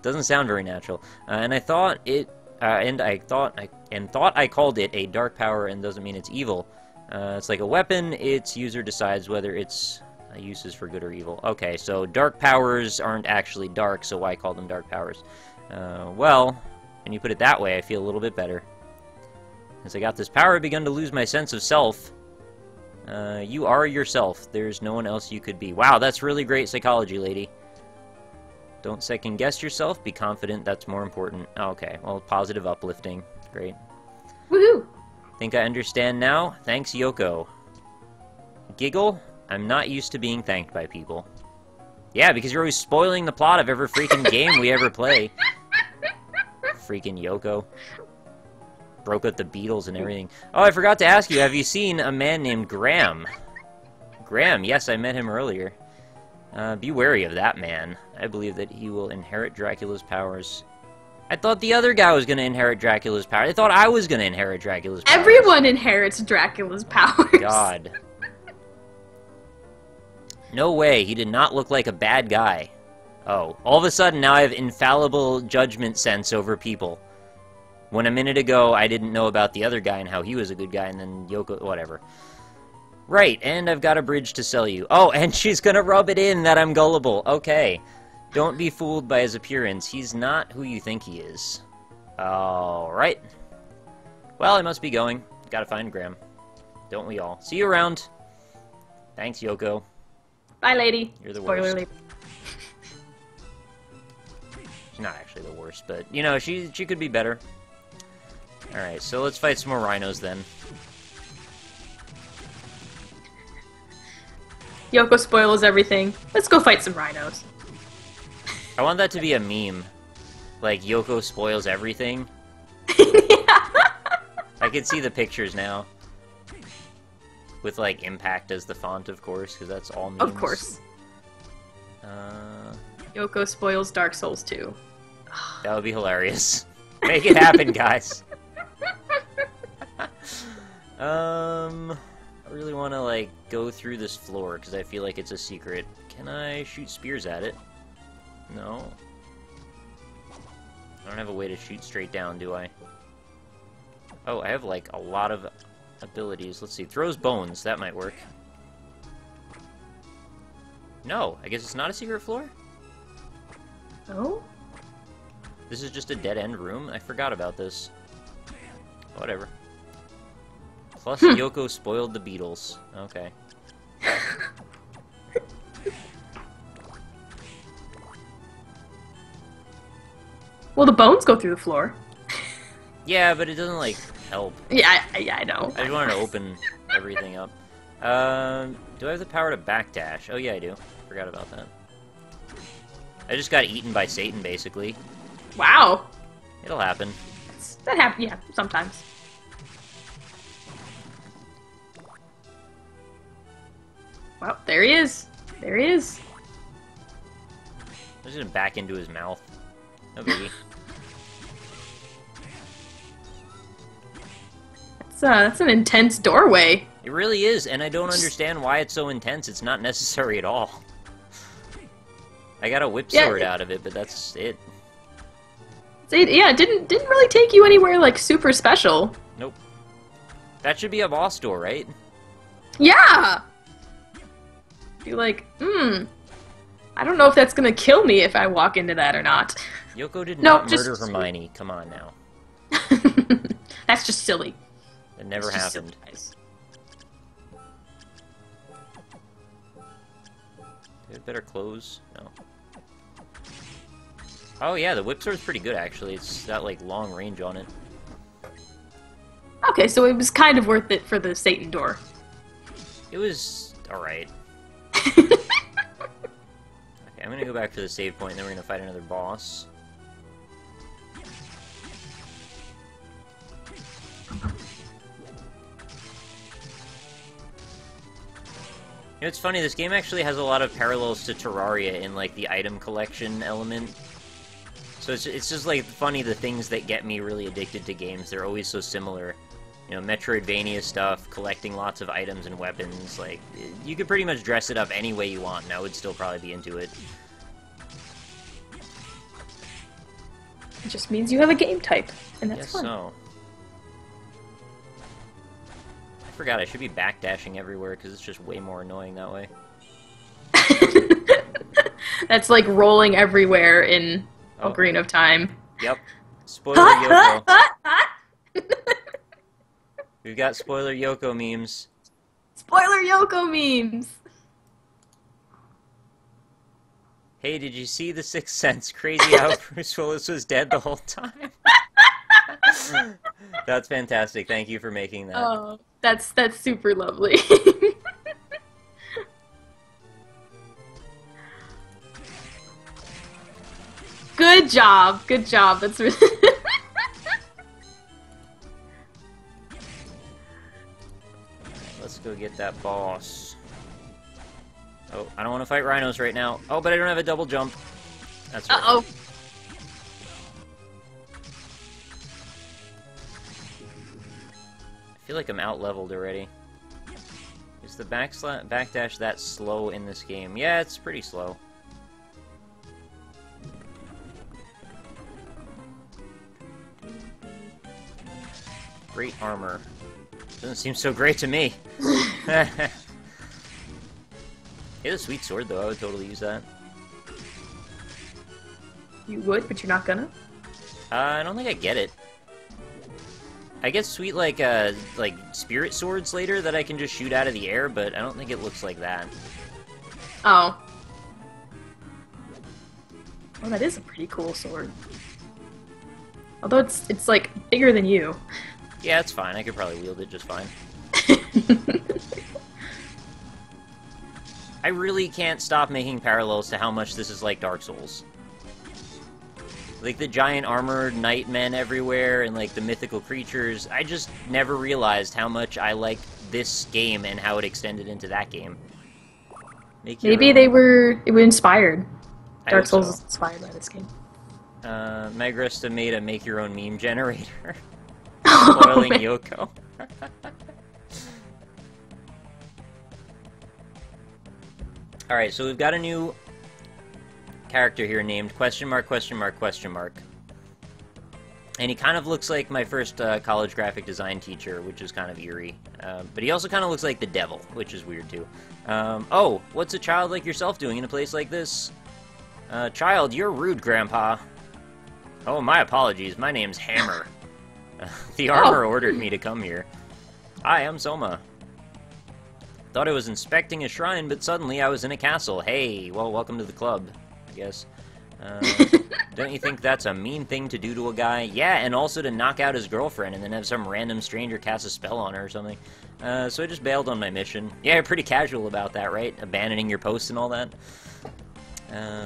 A: doesn't sound very natural. And I thought I called it a dark power, and doesn't mean it's evil. It's like a weapon. Its user decides whether its use is for good or evil. Okay, so dark powers aren't actually dark, so why call them dark powers? Well, when you put it that way, I feel a little bit better. As I got this power, I've begun to lose my sense of self. You are yourself. There's no one else you could be. Wow, that's really great psychology, lady. Don't second-guess yourself. Be confident. That's more important. Okay, well, positive uplifting. Great.
B: Woohoo!
A: Think I understand now? Thanks, Yoko. Giggle? I'm not used to being thanked by people. Yeah, because you're always spoiling the plot of every freaking game we ever play. Freaking Yoko. Broke up the Beatles and everything. Oh, I forgot to ask you, have you seen a man named Graham? Graham, yes, I met him earlier. Be wary of that man. I believe that he will inherit Dracula's powers. I thought the other guy was going to inherit Dracula's powers. I thought I was going to inherit Dracula's powers.
B: Everyone inherits Dracula's powers.
A: God. No way, he did not look like a bad guy. Oh, all of a sudden now I have infallible judgment sense over people. When a minute ago I didn't know about the other guy and how he was a good guy, and then Yoko, whatever. Right, and I've got a bridge to sell you. Oh, and she's gonna rub it in that I'm gullible. Okay. Don't be fooled by his appearance. He's not who you think he is. Alright. Well, I must be going. Gotta find Graham. Don't we all? See you around. Thanks, Yoko.
B: Bye, lady.
A: You're the
B: Spoiler
A: worst.
B: lady.
A: She's not actually the worst, but, you know, she could be better. Alright, so let's fight some more rhinos then.
B: Yoko spoils everything. Let's go fight some rhinos.
A: I want that to be a meme. Like, Yoko spoils everything.
B: Yeah.
A: I can see the pictures now. With, like, Impact as the font, of course, because that's all memes.
B: Of course. Yoko spoils Dark Souls 2.
A: That would be hilarious. Make it happen, guys. I really want to, like, go through this floor, because I feel like it's a secret. Can I shoot spears at it? No. I don't have a way to shoot straight down, do I? Oh, I have, like, a lot of abilities. Let's see. Throws bones. That might work. No, I guess it's not a secret floor?
B: Oh?
A: This is just a dead-end room? I forgot about this. Whatever. Plus, Yoko spoiled the Beatles. Okay.
B: Well, the bones go through the floor.
A: Yeah, but it doesn't, like, help.
B: Yeah, I know.
A: I just wanted to open everything up. Do I have the power to backdash? Oh, yeah, I do. Forgot about that. I just got eaten by Satan, basically.
B: Wow.
A: It'll happen.
B: That happens, yeah, sometimes. Well, there he is. There he is.
A: I'm just gonna back into his mouth. No biggie.
B: That's an intense doorway.
A: It really is, and I don't understand why it's so intense. It's not necessary at all. I got a whip sword out of it, but that's it.
B: Yeah, it didn't really take you anywhere, like, super special.
A: Nope. That should be a boss door, right?
B: Yeah! Be like, I don't know if that's gonna kill me if I walk into that or not.
A: Yoko did not murder Hermione. Come on now.
B: That's just silly.
A: It never happened. It better close? No. Oh yeah, the whip sword's pretty good actually. It's got like long range on it.
B: Okay, so it was kind of worth it for the Satan door.
A: It was alright. Okay, I'm gonna go back to the save point and then we're gonna fight another boss. You know, it's funny, this game actually has a lot of parallels to Terraria in, like, the item collection element. So it's just, like, funny the things that get me really addicted to games. They're always so similar. You know, Metroidvania stuff, collecting lots of items and weapons, like, you could pretty much dress it up any way you want, and I would still probably be into it.
B: It just means you have a game type, and that's fun.
A: So. I forgot, I should be backdashing everywhere, because it's just way more annoying that way.
B: That's like rolling everywhere in Ocarina of Time.
A: Yep. Spoiler Yoko. We've got spoiler Yoko memes.
B: Spoiler Yoko memes!
A: Hey, did you see The Sixth Sense? Crazy how Bruce Willis was dead the whole time. That's fantastic. Thank you for making that.
B: Oh, that's super lovely. Good job. Good job. That's really
A: Let's go get that boss. Oh, I don't want to fight rhinos right now. Oh, but I don't have a double jump. That's right.
B: Uh-oh.
A: I feel like I'm out-leveled already. Is the backdash that slow in this game? Yeah, it's pretty slow. Great armor. Doesn't seem so great to me. It's a sweet sword, though. I would totally use that.
B: You would, but you're not gonna?
A: I don't think I get it. I get sweet, like spirit swords later that I can just shoot out of the air, but I don't think it looks like that.
B: Oh. Well, that is a pretty cool sword. Although it's like, bigger than you.
A: Yeah, it's fine. I could probably wield it just fine. I really can't stop making parallels to how much this is like Dark Souls. Like, the giant armored nightmen everywhere, and, like, the mythical creatures. I just never realized how much I liked this game and how it extended into that game.
B: Maybe it was inspired. Dark Souls is inspired by this game.
A: Magrista made a make-your-own meme generator. Spoiling Yoko. Alright, so we've got a new character here named question mark, question mark, question mark. And he kind of looks like my first college graphic design teacher, which is kind of eerie. But he also kind of looks like the devil, which is weird too. Oh, what's a child like yourself doing in a place like this? Child, you're rude, Grandpa. Oh, my apologies. My name's Hammer. The armor ordered me to come here. Hi, I'm Soma. Thought I was inspecting a shrine, but suddenly I was in a castle. Hey, well, welcome to the club, I guess. Don't you think that's a mean thing to do to a guy? Yeah, and also to knock out his girlfriend and then have some random stranger cast a spell on her or something. So I just bailed on my mission. Yeah, you're pretty casual about that, right? Abandoning your post and all that.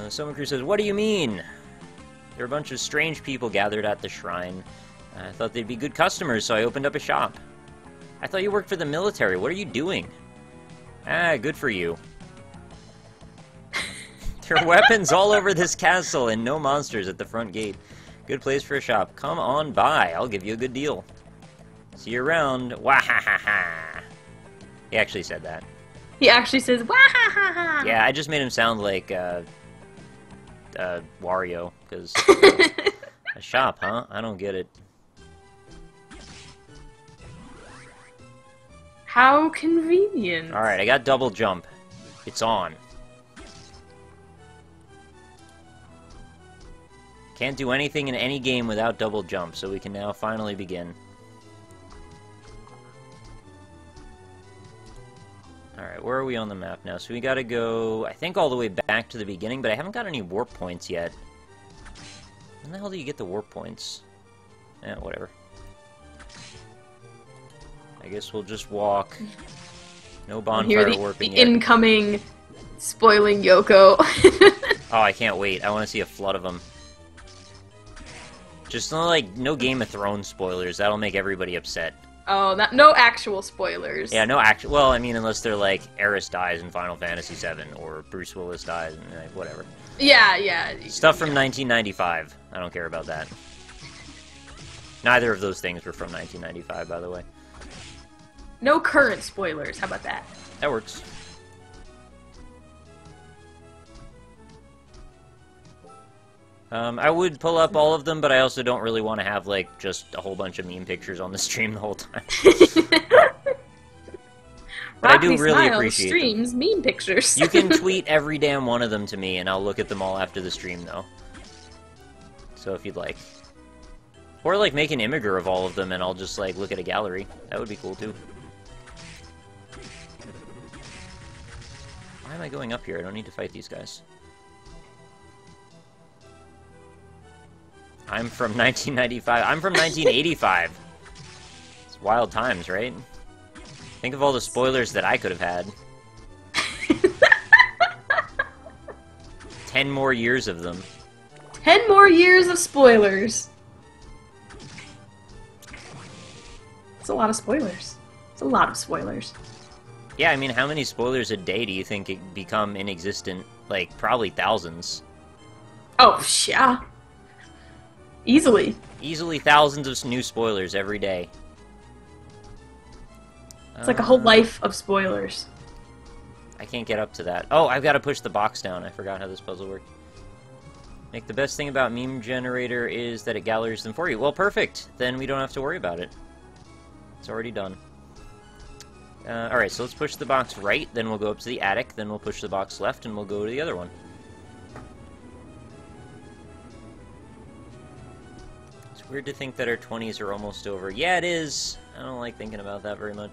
A: Soma Crew says, what do you mean? There are a bunch of strange people gathered at the shrine. I thought they'd be good customers, so I opened up a shop. I thought you worked for the military. What are you doing? Ah, good for you. There are weapons all over this castle and no monsters at the front gate. Good place for a shop. Come on by. I'll give you a good deal. See you around. Wahahaha. He actually said that.
B: He actually says, "Wahahaha."
A: Yeah, I just made him sound like Wario, because a shop, huh? I don't get it.
B: How convenient.
A: Alright, I got double jump. It's on. Can't do anything in any game without double jump, so we can now finally begin. Alright, where are we on the map now? So we gotta go, I think, all the way back to the beginning, but I haven't got any warp points yet. When the hell do you get the warp points? Eh, whatever. I guess we'll just walk. No bonfire warping yet.
B: Incoming spoiling Yoko.
A: Oh, I can't wait. I want to see a flood of them. Just no Game of Thrones spoilers. That'll make everybody upset.
B: Oh, no actual spoilers.
A: Yeah, no actual. Well, I mean, unless they're like Aerith dies in Final Fantasy VII, or Bruce Willis dies, and whatever.
B: Yeah, yeah.
A: Stuff from 1995. I don't care about that. Neither of those things were from 1995, by the way.
B: No current spoilers. How about that?
A: That works. I would pull up all of them, but I also don't really want to have, like, just a whole bunch of meme pictures on the stream the whole time. But I do really appreciate
B: streams
A: them.
B: Meme pictures.
A: You can tweet every damn one of them to me, and I'll look at them all after the stream, though. So if you'd like. Or, like, make an imgur of all of them, and I'll just, like, look at a gallery. That would be cool, too. Why am I going up here? I don't need to fight these guys. I'm from 1995. I'm from 1985. It's wild times, right? Think of all the spoilers that I could have had. 10 more years of them.
B: 10 more years of spoilers. It's a lot of spoilers. It's a lot of spoilers.
A: Yeah, I mean, how many spoilers a day do you think it become inexistent? Like, probably thousands.
B: Oh, yeah. Easily.
A: Easily thousands of new spoilers every day.
B: It's like a whole life of spoilers.
A: I can't get up to that. Oh, I've got to push the box down. I forgot how this puzzle worked. Nick, the best thing about Meme Generator is that it galleries them for you. Well, perfect. Then we don't have to worry about it. It's already done. Alright, so let's push the box right, then we'll go up to the attic, then we'll push the box left, and we'll go to the other one. It's weird to think that our 20s are almost over. Yeah, it is. I don't like thinking about that very much.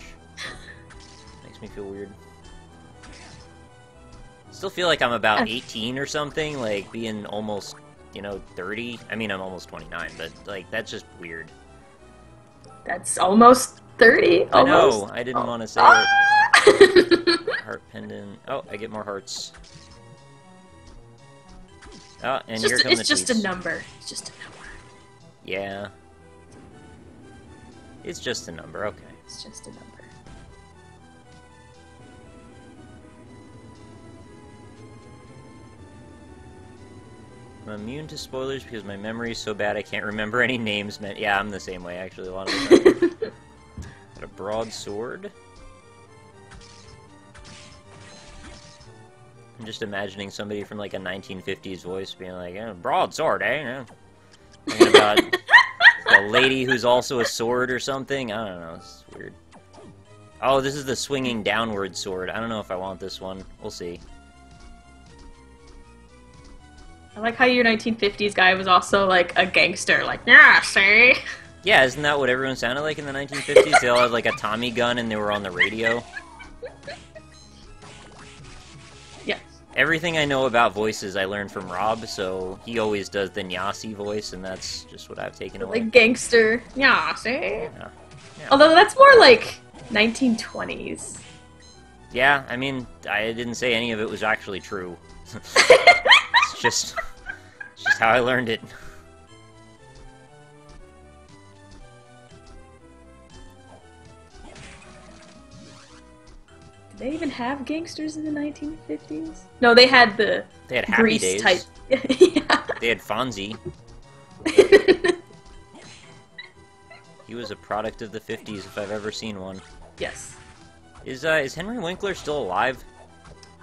A: Makes me feel weird. Still feel like I'm about 18 or something, like being almost, 30. I mean, I'm almost 29, but, like, that's just weird.
B: That's almost 30.
A: I know, I didn't want to say it. Heart pendant. Oh, I get more hearts. Oh, and here come the tweets.
B: It's just a number. It's just a number.
A: Yeah. It's just a number, okay.
B: It's just a number.
A: I'm immune to spoilers because my memory is so bad I can't remember any names. Yeah, I'm the same way, actually, a lot of the time. Got a broadsword. I'm just imagining somebody from, like, a 1950s voice being like, broadsword, eh? Thinking about a lady who's also a sword or something. I don't know, it's weird. Oh, this is the swinging downward sword. I don't know if I want this one. We'll see.
B: I like how your 1950s guy was also, like, a gangster. Like, yeah, see?
A: Yeah, isn't that what everyone sounded like in the 1950s? They all had, like, a Tommy gun and they were on the radio.
B: Yes.
A: Everything I know about voices I learned from Rob, so he always does the Nyasi voice, and that's just what I've taken away.
B: Like, gangster. Yeah, see?
A: Yeah.
B: Although that's more like 1920s.
A: Yeah, I mean, I didn't say any of it was actually true. It's just how I learned it.
B: Did they even have gangsters in the 1950s? No, they had the
A: Happy
B: Grease
A: Days.
B: type. Yeah.
A: They had Fonzie. He was a product of the 50s if I've ever seen one.
B: Yes.
A: Is Henry Winkler still alive?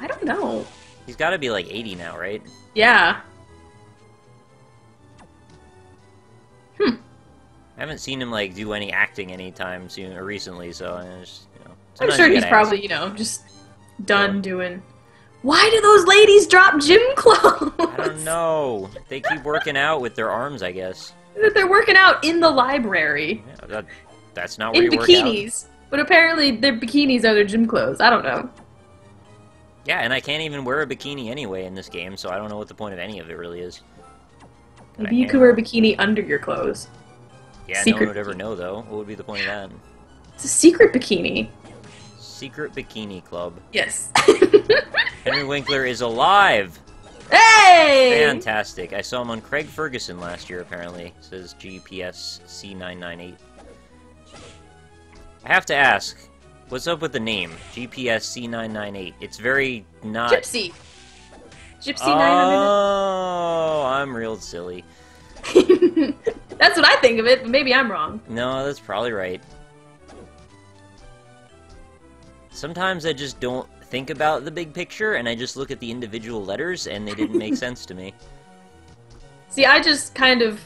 B: I don't know.
A: He's got to be like 80 now, right?
B: Yeah.
A: I haven't seen him like do any acting anytime soon or recently, so I just,
B: I'm
A: sometimes
B: sure
A: you
B: he's
A: gotta
B: probably,
A: ask.
B: just done doing... Why do those ladies drop gym clothes?
A: I don't know. They keep working out with their arms, I guess.
B: That they're working out in the library.
A: Yeah, that's not where
B: In
A: you work out.
B: bikinis. But apparently their bikinis are their gym clothes. I don't know.
A: Yeah, and I can't even wear a bikini anyway in this game, so I don't know what the point of any of it really is.
B: Maybe you could wear a bikini under your clothes.
A: Yeah,
B: Secret
A: no one would ever
B: bikini.
A: know, though. What would be the point of that?
B: It's a secret bikini.
A: Secret Bikini Club.
B: Yes.
A: Henry Winkler is alive!
B: Hey!
A: Fantastic. I saw him on Craig Ferguson last year, apparently. It says GPS C998. I have to ask, what's up with the name? GPS C998. It's very not...
B: Gypsy. Gypsy
A: Oh, I'm real silly.
B: 900. That's what I think of it, but maybe I'm wrong.
A: No, that's probably right. Sometimes I just don't think about the big picture, and I just look at the individual letters, and they didn't make sense to me.
B: See, I just kind of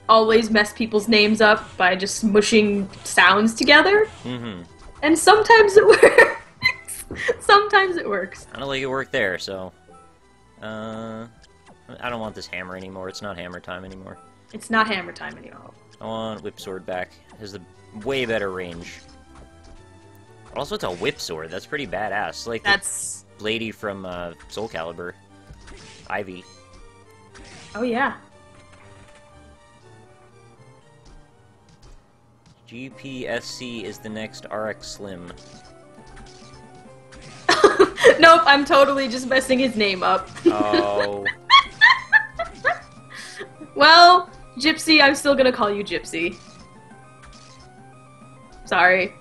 B: always mess people's names up by just smushing sounds together.
A: Mm-hmm.
B: And sometimes it works. Sometimes it works.
A: I don't think it worked there, so... I don't want this hammer anymore. It's not hammer time anymore.
B: It's not hammer time anymore.
A: I want Whip Sword back. It has the way better range. Also, it's a Whip Sword. That's pretty badass. Like
B: That's...
A: the lady from Soul Calibur. Ivy.
B: Oh, yeah.
A: GPSC is the next RX Slim.
B: Nope, I'm totally just messing his name up.
A: Oh.
B: Well, Gypsy, I'm still gonna call you Gypsy. Sorry.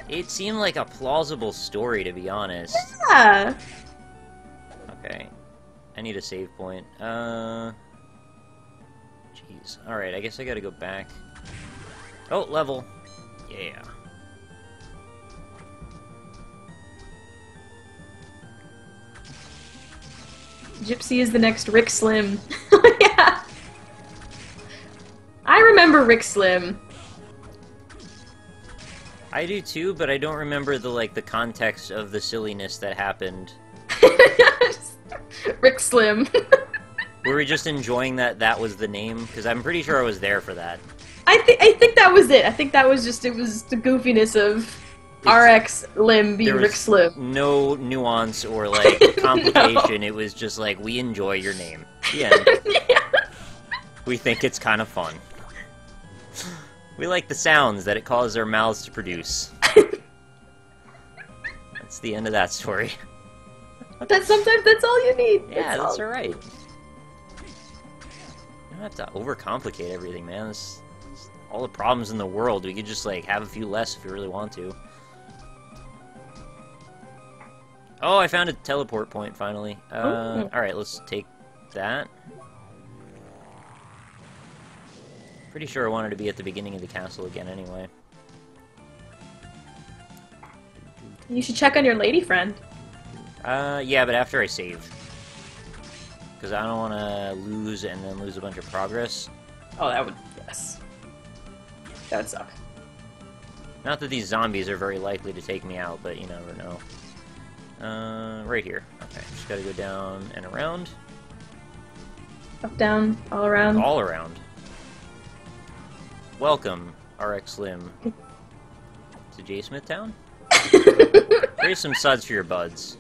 A: It seemed like a plausible story, to be honest.
B: Yeah.
A: Okay. I need a save point. Jeez. Alright, I guess I gotta go back. Oh, level. Yeah.
B: Gypsy is the next Rick Slim. Yeah. I remember Rick Slim.
A: I do too, but I don't remember the context of the silliness that happened.
B: Rick Slim.
A: Were we just enjoying that was the name? Because I'm pretty sure I was there for that.
B: I think that was it. I think that was just, it was the goofiness of RX Lim being Rick Slim.
A: No nuance or complication. No. It was just we enjoy your name. Yeah.
B: Yeah.
A: We think it's kind of fun. We like the sounds that it causes our mouths to produce. That's the end of that story.
B: Sometimes that's all you need.
A: Yeah, that's alright. You don't have to overcomplicate everything, man. It's all the problems in the world. We could just have a few less if we really want to. Oh, I found a teleport point finally. Alright, let's take that. Pretty sure I wanted to be at the beginning of the castle again anyway.
B: You should check on your lady friend.
A: Yeah, but after I save. Because I don't want to lose and then lose a bunch of progress.
B: Oh, that would... yes. That would suck.
A: Not that these zombies are very likely to take me out, but you never know. Right here. Okay, just gotta go down and around.
B: Up, down, all around.
A: All around. Welcome, RX Slim, to J. Smith Town. Here's some suds for your buds.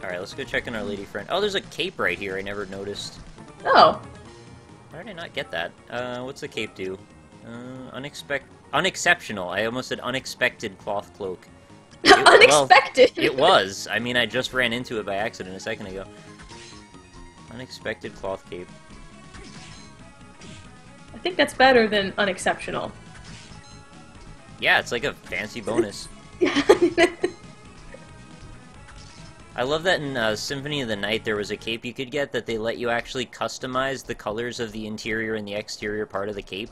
A: Alright, let's go check on our lady friend. Oh, there's a cape right here I never noticed.
B: Oh.
A: Why did I not get that? What's the cape do? Unexceptional. I almost said unexpected cloth cloak.
B: Unexpected!
A: Well, it was. I mean, I just ran into it by accident a second ago. Unexpected cloth cape.
B: I think that's better than unexceptional.
A: Yeah, it's like a fancy bonus. I love that in Symphony of the Night there was a cape you could get that they let you actually customize the colors of the interior and the exterior part of the cape.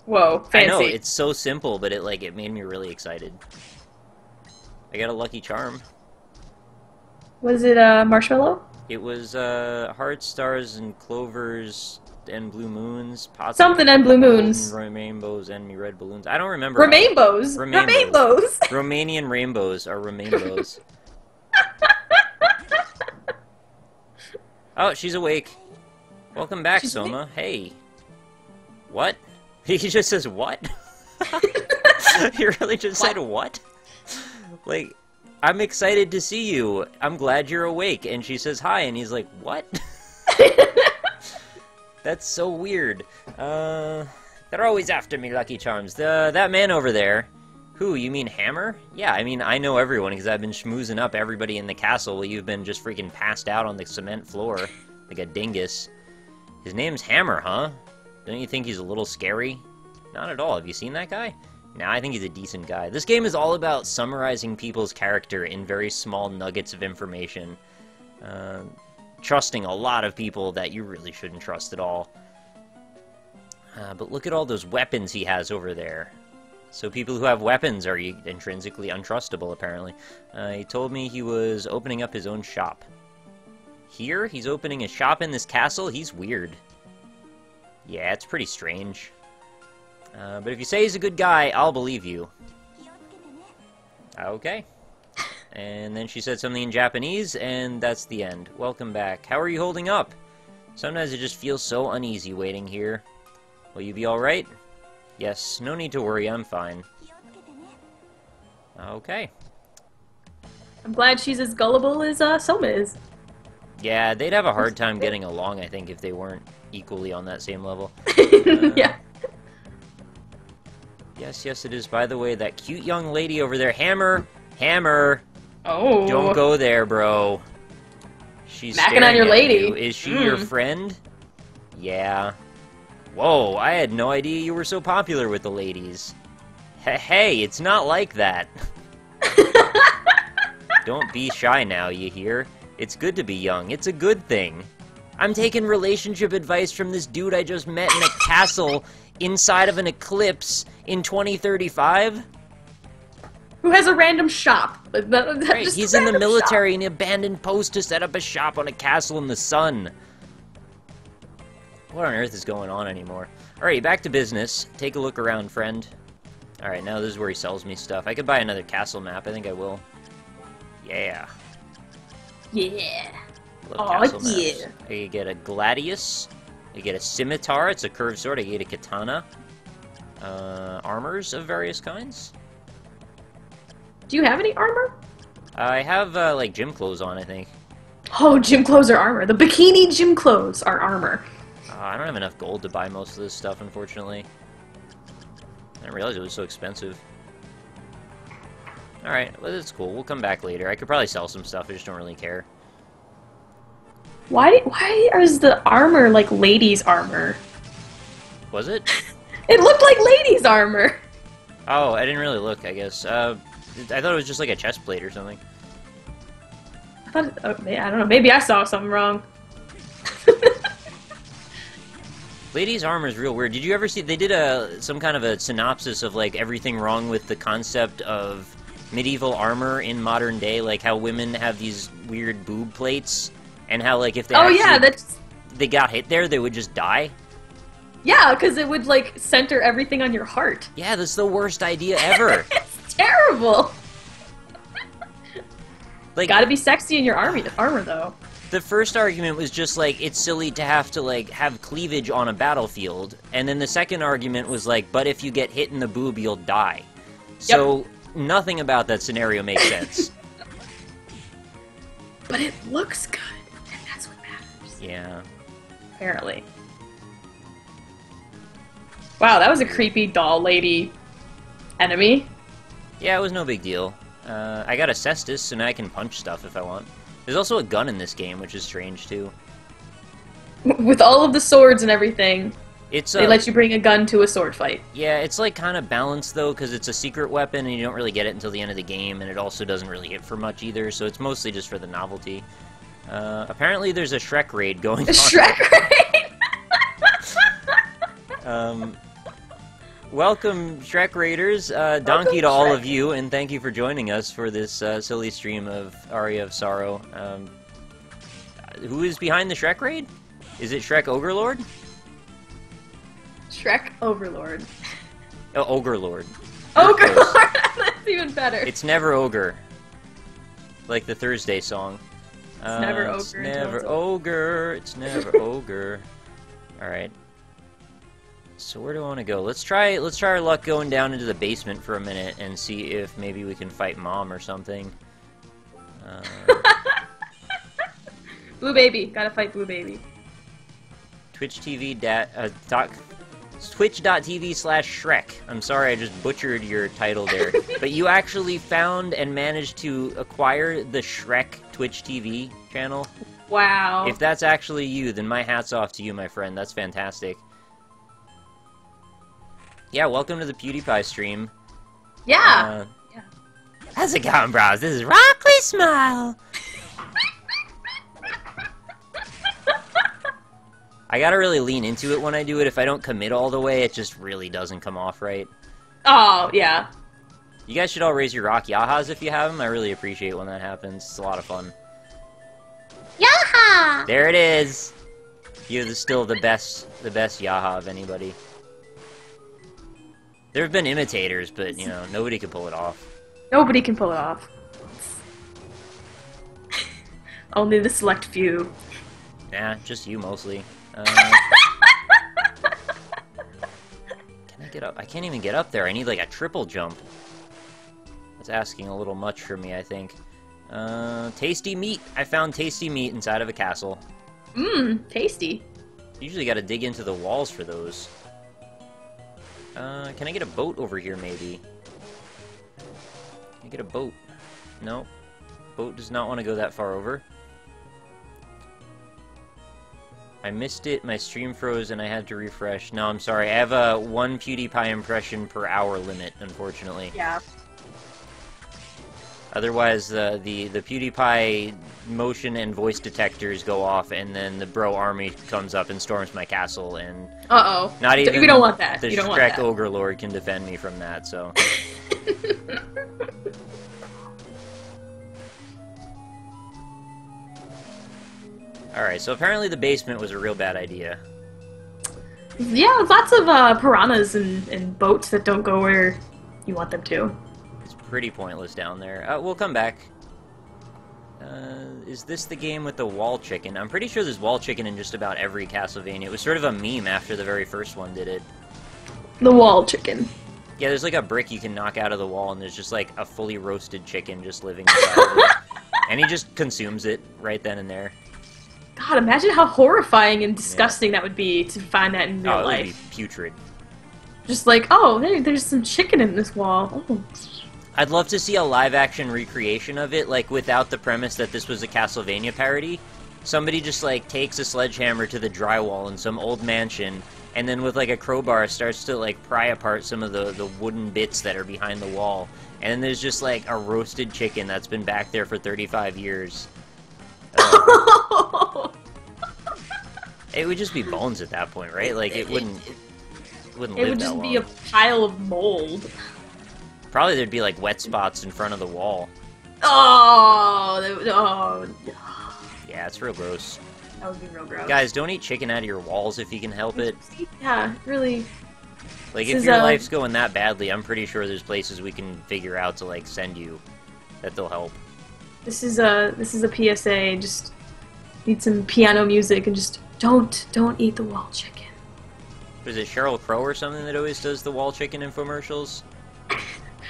B: Whoa, fancy.
A: I know, it's so simple, but it made me really excited. I got a lucky charm.
B: Was it marshmallow?
A: It was hearts, stars, and clovers, and blue moons.
B: Something and blue moons.
A: Rainbows and me red balloons. I don't remember.
B: Rainbows. Rainbows.
A: Romanian rainbows are rainbows. Oh, she's awake. Welcome back, Soma. Hey. What? He just says what? He really just said what? Like, I'm excited to see you. I'm glad you're awake. And she says hi, and he's like, what? That's so weird. They're always after me, Lucky Charms. That man over there. Who, you mean Hammer? Yeah, I mean, I know everyone because I've been schmoozing up everybody in the castle while you've been just freaking passed out on the cement floor like a dingus. His name's Hammer, huh? Don't you think he's a little scary? Not at all. Have you seen that guy? Nah, I think he's a decent guy. This game is all about summarizing people's character in very small nuggets of information. Trusting a lot of people that you really shouldn't trust at all. But look at all those weapons he has over there. So people who have weapons are intrinsically untrustable, apparently. He told me he was opening up his own shop. Here? He's opening a shop in this castle? He's weird. Yeah, it's pretty strange. But if you say he's a good guy, I'll believe you. Okay. And then she said something in Japanese, and that's the end. Welcome back. How are you holding up? Sometimes it just feels so uneasy waiting here. Will you be alright? Yes, no need to worry, I'm fine. Okay.
B: I'm glad she's as gullible as Soma is.
A: Yeah, they'd have a hard time getting along, I think, if they weren't equally on that same level.
B: Yeah.
A: Yes, it is. By the way, that cute young lady over there, Hammer! Hammer!
B: Oh.
A: Don't go there, bro. She's
B: macking on your lady.
A: You. Is she your friend? Yeah. Whoa, I had no idea you were so popular with the ladies. Hey, it's not like that. Don't be shy now, you hear? It's good to be young. It's a good thing. I'm taking relationship advice from this dude I just met in a castle inside of an eclipse in 2035.
B: Who has a random shop.
A: Right, he's in the military and he abandoned post to set up a shop on a castle in the sun. What on earth is going on anymore? Alright, back to business. Take a look around, friend. Alright, now this is where he sells me stuff. I could buy another castle map. I think I will. Yeah.
B: Yeah.
A: Love castle maps. I could get a gladius. I get a scimitar. It's a curved sword. I get a katana. Armors of various kinds.
B: Do you have any armor?
A: I have, like, gym clothes on, I think.
B: Oh, gym clothes are armor. The bikini gym clothes are armor.
A: I don't have enough gold to buy most of this stuff, unfortunately. I didn't realize it was so expensive. Alright, well, that's cool. We'll come back later. I could probably sell some stuff, I just don't really care.
B: Why is the armor like ladies' armor?
A: Was it?
B: It looked like ladies' armor!
A: Oh, I didn't really look, I guess. I thought it was just like a chest plate or something.
B: I thought, I don't know, maybe I saw something wrong.
A: Ladies' armor is real weird. Did you ever see, they did some kind of a synopsis of like everything wrong with the concept of medieval armor in modern day, like how women have these weird boob plates, and how like if they they got hit there, they would just die?
B: Yeah, because it would like center everything on your heart.
A: Yeah, that's the worst idea ever.
B: It's terrible!
A: Like,
B: gotta be sexy in your armor though.
A: The first argument was just like, it's silly to have to like have cleavage on a battlefield, and then the second argument was like, but if you get hit in the boob, you'll die. So nothing about that scenario makes sense.
B: But it looks good, and that's what matters.
A: Yeah.
B: Apparently. Wow, that was a creepy doll lady enemy.
A: Yeah, it was no big deal. I got a cestus, so now I can punch stuff if I want. There's also a gun in this game, which is strange, too.
B: With all of the swords and everything. They let you bring a gun to a sword fight.
A: Yeah, it's like kind of balanced though, because it's a secret weapon and you don't really get it until the end of the game, and it also doesn't really hit for much either, so it's mostly just for the novelty. Apparently there's a Shrek raid going on.
B: A Shrek raid?
A: Welcome, Shrek Raiders. Donkey to all of you, and thank you for joining us for this silly stream of Aria of Sorrow. Who is behind the Shrek raid? Is it Shrek Ogrelord?
B: Shrek Overlord.
A: Oh, Ogrelord.
B: Ogrelord! That's even better.
A: It's never ogre. Like the Thursday song.
B: It's never ogre.
A: It's never ogre. It's never ogre. Alright. So where do I want to go? Let's try our luck going down into the basement for a minute and see if maybe we can fight Mom or something.
B: Blue Baby. Gotta fight Blue Baby.
A: Twitch.tv/Shrek. I'm sorry I just butchered your title there. But you actually found and managed to acquire the Shrek Twitch TV channel?
B: Wow.
A: If that's actually you, then my hat's off to you, my friend. That's fantastic. Yeah, welcome to the PewDiePie stream.
B: Yeah.
A: How's it going, bros? This is RockLeeSmile. I gotta really lean into it when I do it. If I don't commit all the way, it just really doesn't come off right.
B: Oh, yeah.
A: You guys should all raise your rock yahas if you have them. I really appreciate when that happens. It's a lot of fun.
B: Yaha!
A: There it is! You're still the best yaha of anybody. There have been imitators, but, you know, nobody can pull it off.
B: Nobody can pull it off. Only the select few.
A: Nah, just you mostly. Can I get up? I can't even get up there. I need, like, a triple jump. That's asking a little much for me, I think. Tasty meat! I found tasty meat inside of a castle.
B: Mmm, tasty.
A: Usually gotta dig into the walls for those. Can I get a boat over here, maybe? Can I get a boat? No. Boat does not want to go that far over. I missed it, my stream froze, and I had to refresh. No, I'm sorry, I have a 1 PewDiePie impression per hour limit, unfortunately.
B: Yeah.
A: Otherwise, the PewDiePie motion and voice detectors go off, and then the bro army comes up and storms my castle, and...
B: Uh-oh.
A: Not even
B: we don't want that.
A: The Shrek Ogre Lord can defend me from that, so... Alright, so apparently the basement was a real bad idea.
B: Yeah, lots of piranhas and boats that don't go where you want them to.
A: It's pretty pointless down there. We'll come back. Is this the game with the wall chicken? I'm pretty sure there's wall chicken in just about every Castlevania. It was sort of a meme after the very first one did it.
B: The wall chicken.
A: Yeah, there's like a brick you can knock out of the wall, and there's just like a fully roasted chicken just living inside of it. And he just consumes it right then and there.
B: God, imagine how horrifying and disgusting that would be to find that in real life.
A: It would be putrid.
B: Just like, oh, there's some chicken in this wall. Oh.
A: I'd love to see a live-action recreation of it, like, without the premise that this was a Castlevania parody. Somebody just, like, takes a sledgehammer to the drywall in some old mansion, and then with, like, a crowbar starts to, like, pry apart some of the wooden bits that are behind the wall. And then there's just, like, a roasted chicken that's been back there for 35 years. It would just be bones at that point, right? Like, it wouldn't live that long.
B: It would just be a pile of mold.
A: Probably there'd be, like, wet spots in front of the wall.
B: Oh.
A: Yeah, it's real gross.
B: That would be real gross.
A: Guys, don't eat chicken out of your walls if you can help it.
B: Yeah, really.
A: Like, if your life's going that badly, I'm pretty sure there's places we can figure out to, like, send you that they'll help.
B: This is a PSA. Just need some piano music and just don't eat the wall chicken.
A: Is it Sheryl Crow or something that always does the wall chicken infomercials?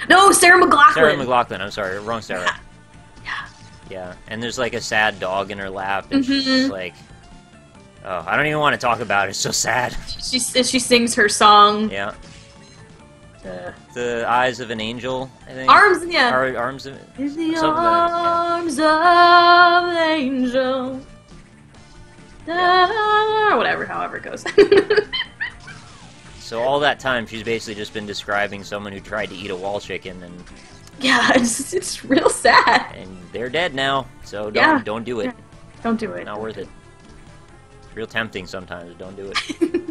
B: No, Sarah McLachlan.
A: Sarah McLachlan. I'm sorry, wrong Sarah.
B: Yeah.
A: Yeah, and there's like a sad dog in her lap, and she's just like, oh, I don't even want to talk about it. It's so sad.
B: She sings her song.
A: Yeah. The eyes of an angel, I think.
B: Arms, yeah.
A: Arms of...
B: In the arms of an angel.
A: Yeah.
B: Whatever, however it goes.
A: So all that time, she's basically just been describing someone who tried to eat a wall chicken, and
B: Yeah, it's real sad.
A: they're dead now. So don't do it.
B: Don't do it.
A: Not worth it. It's real tempting sometimes. Don't do it.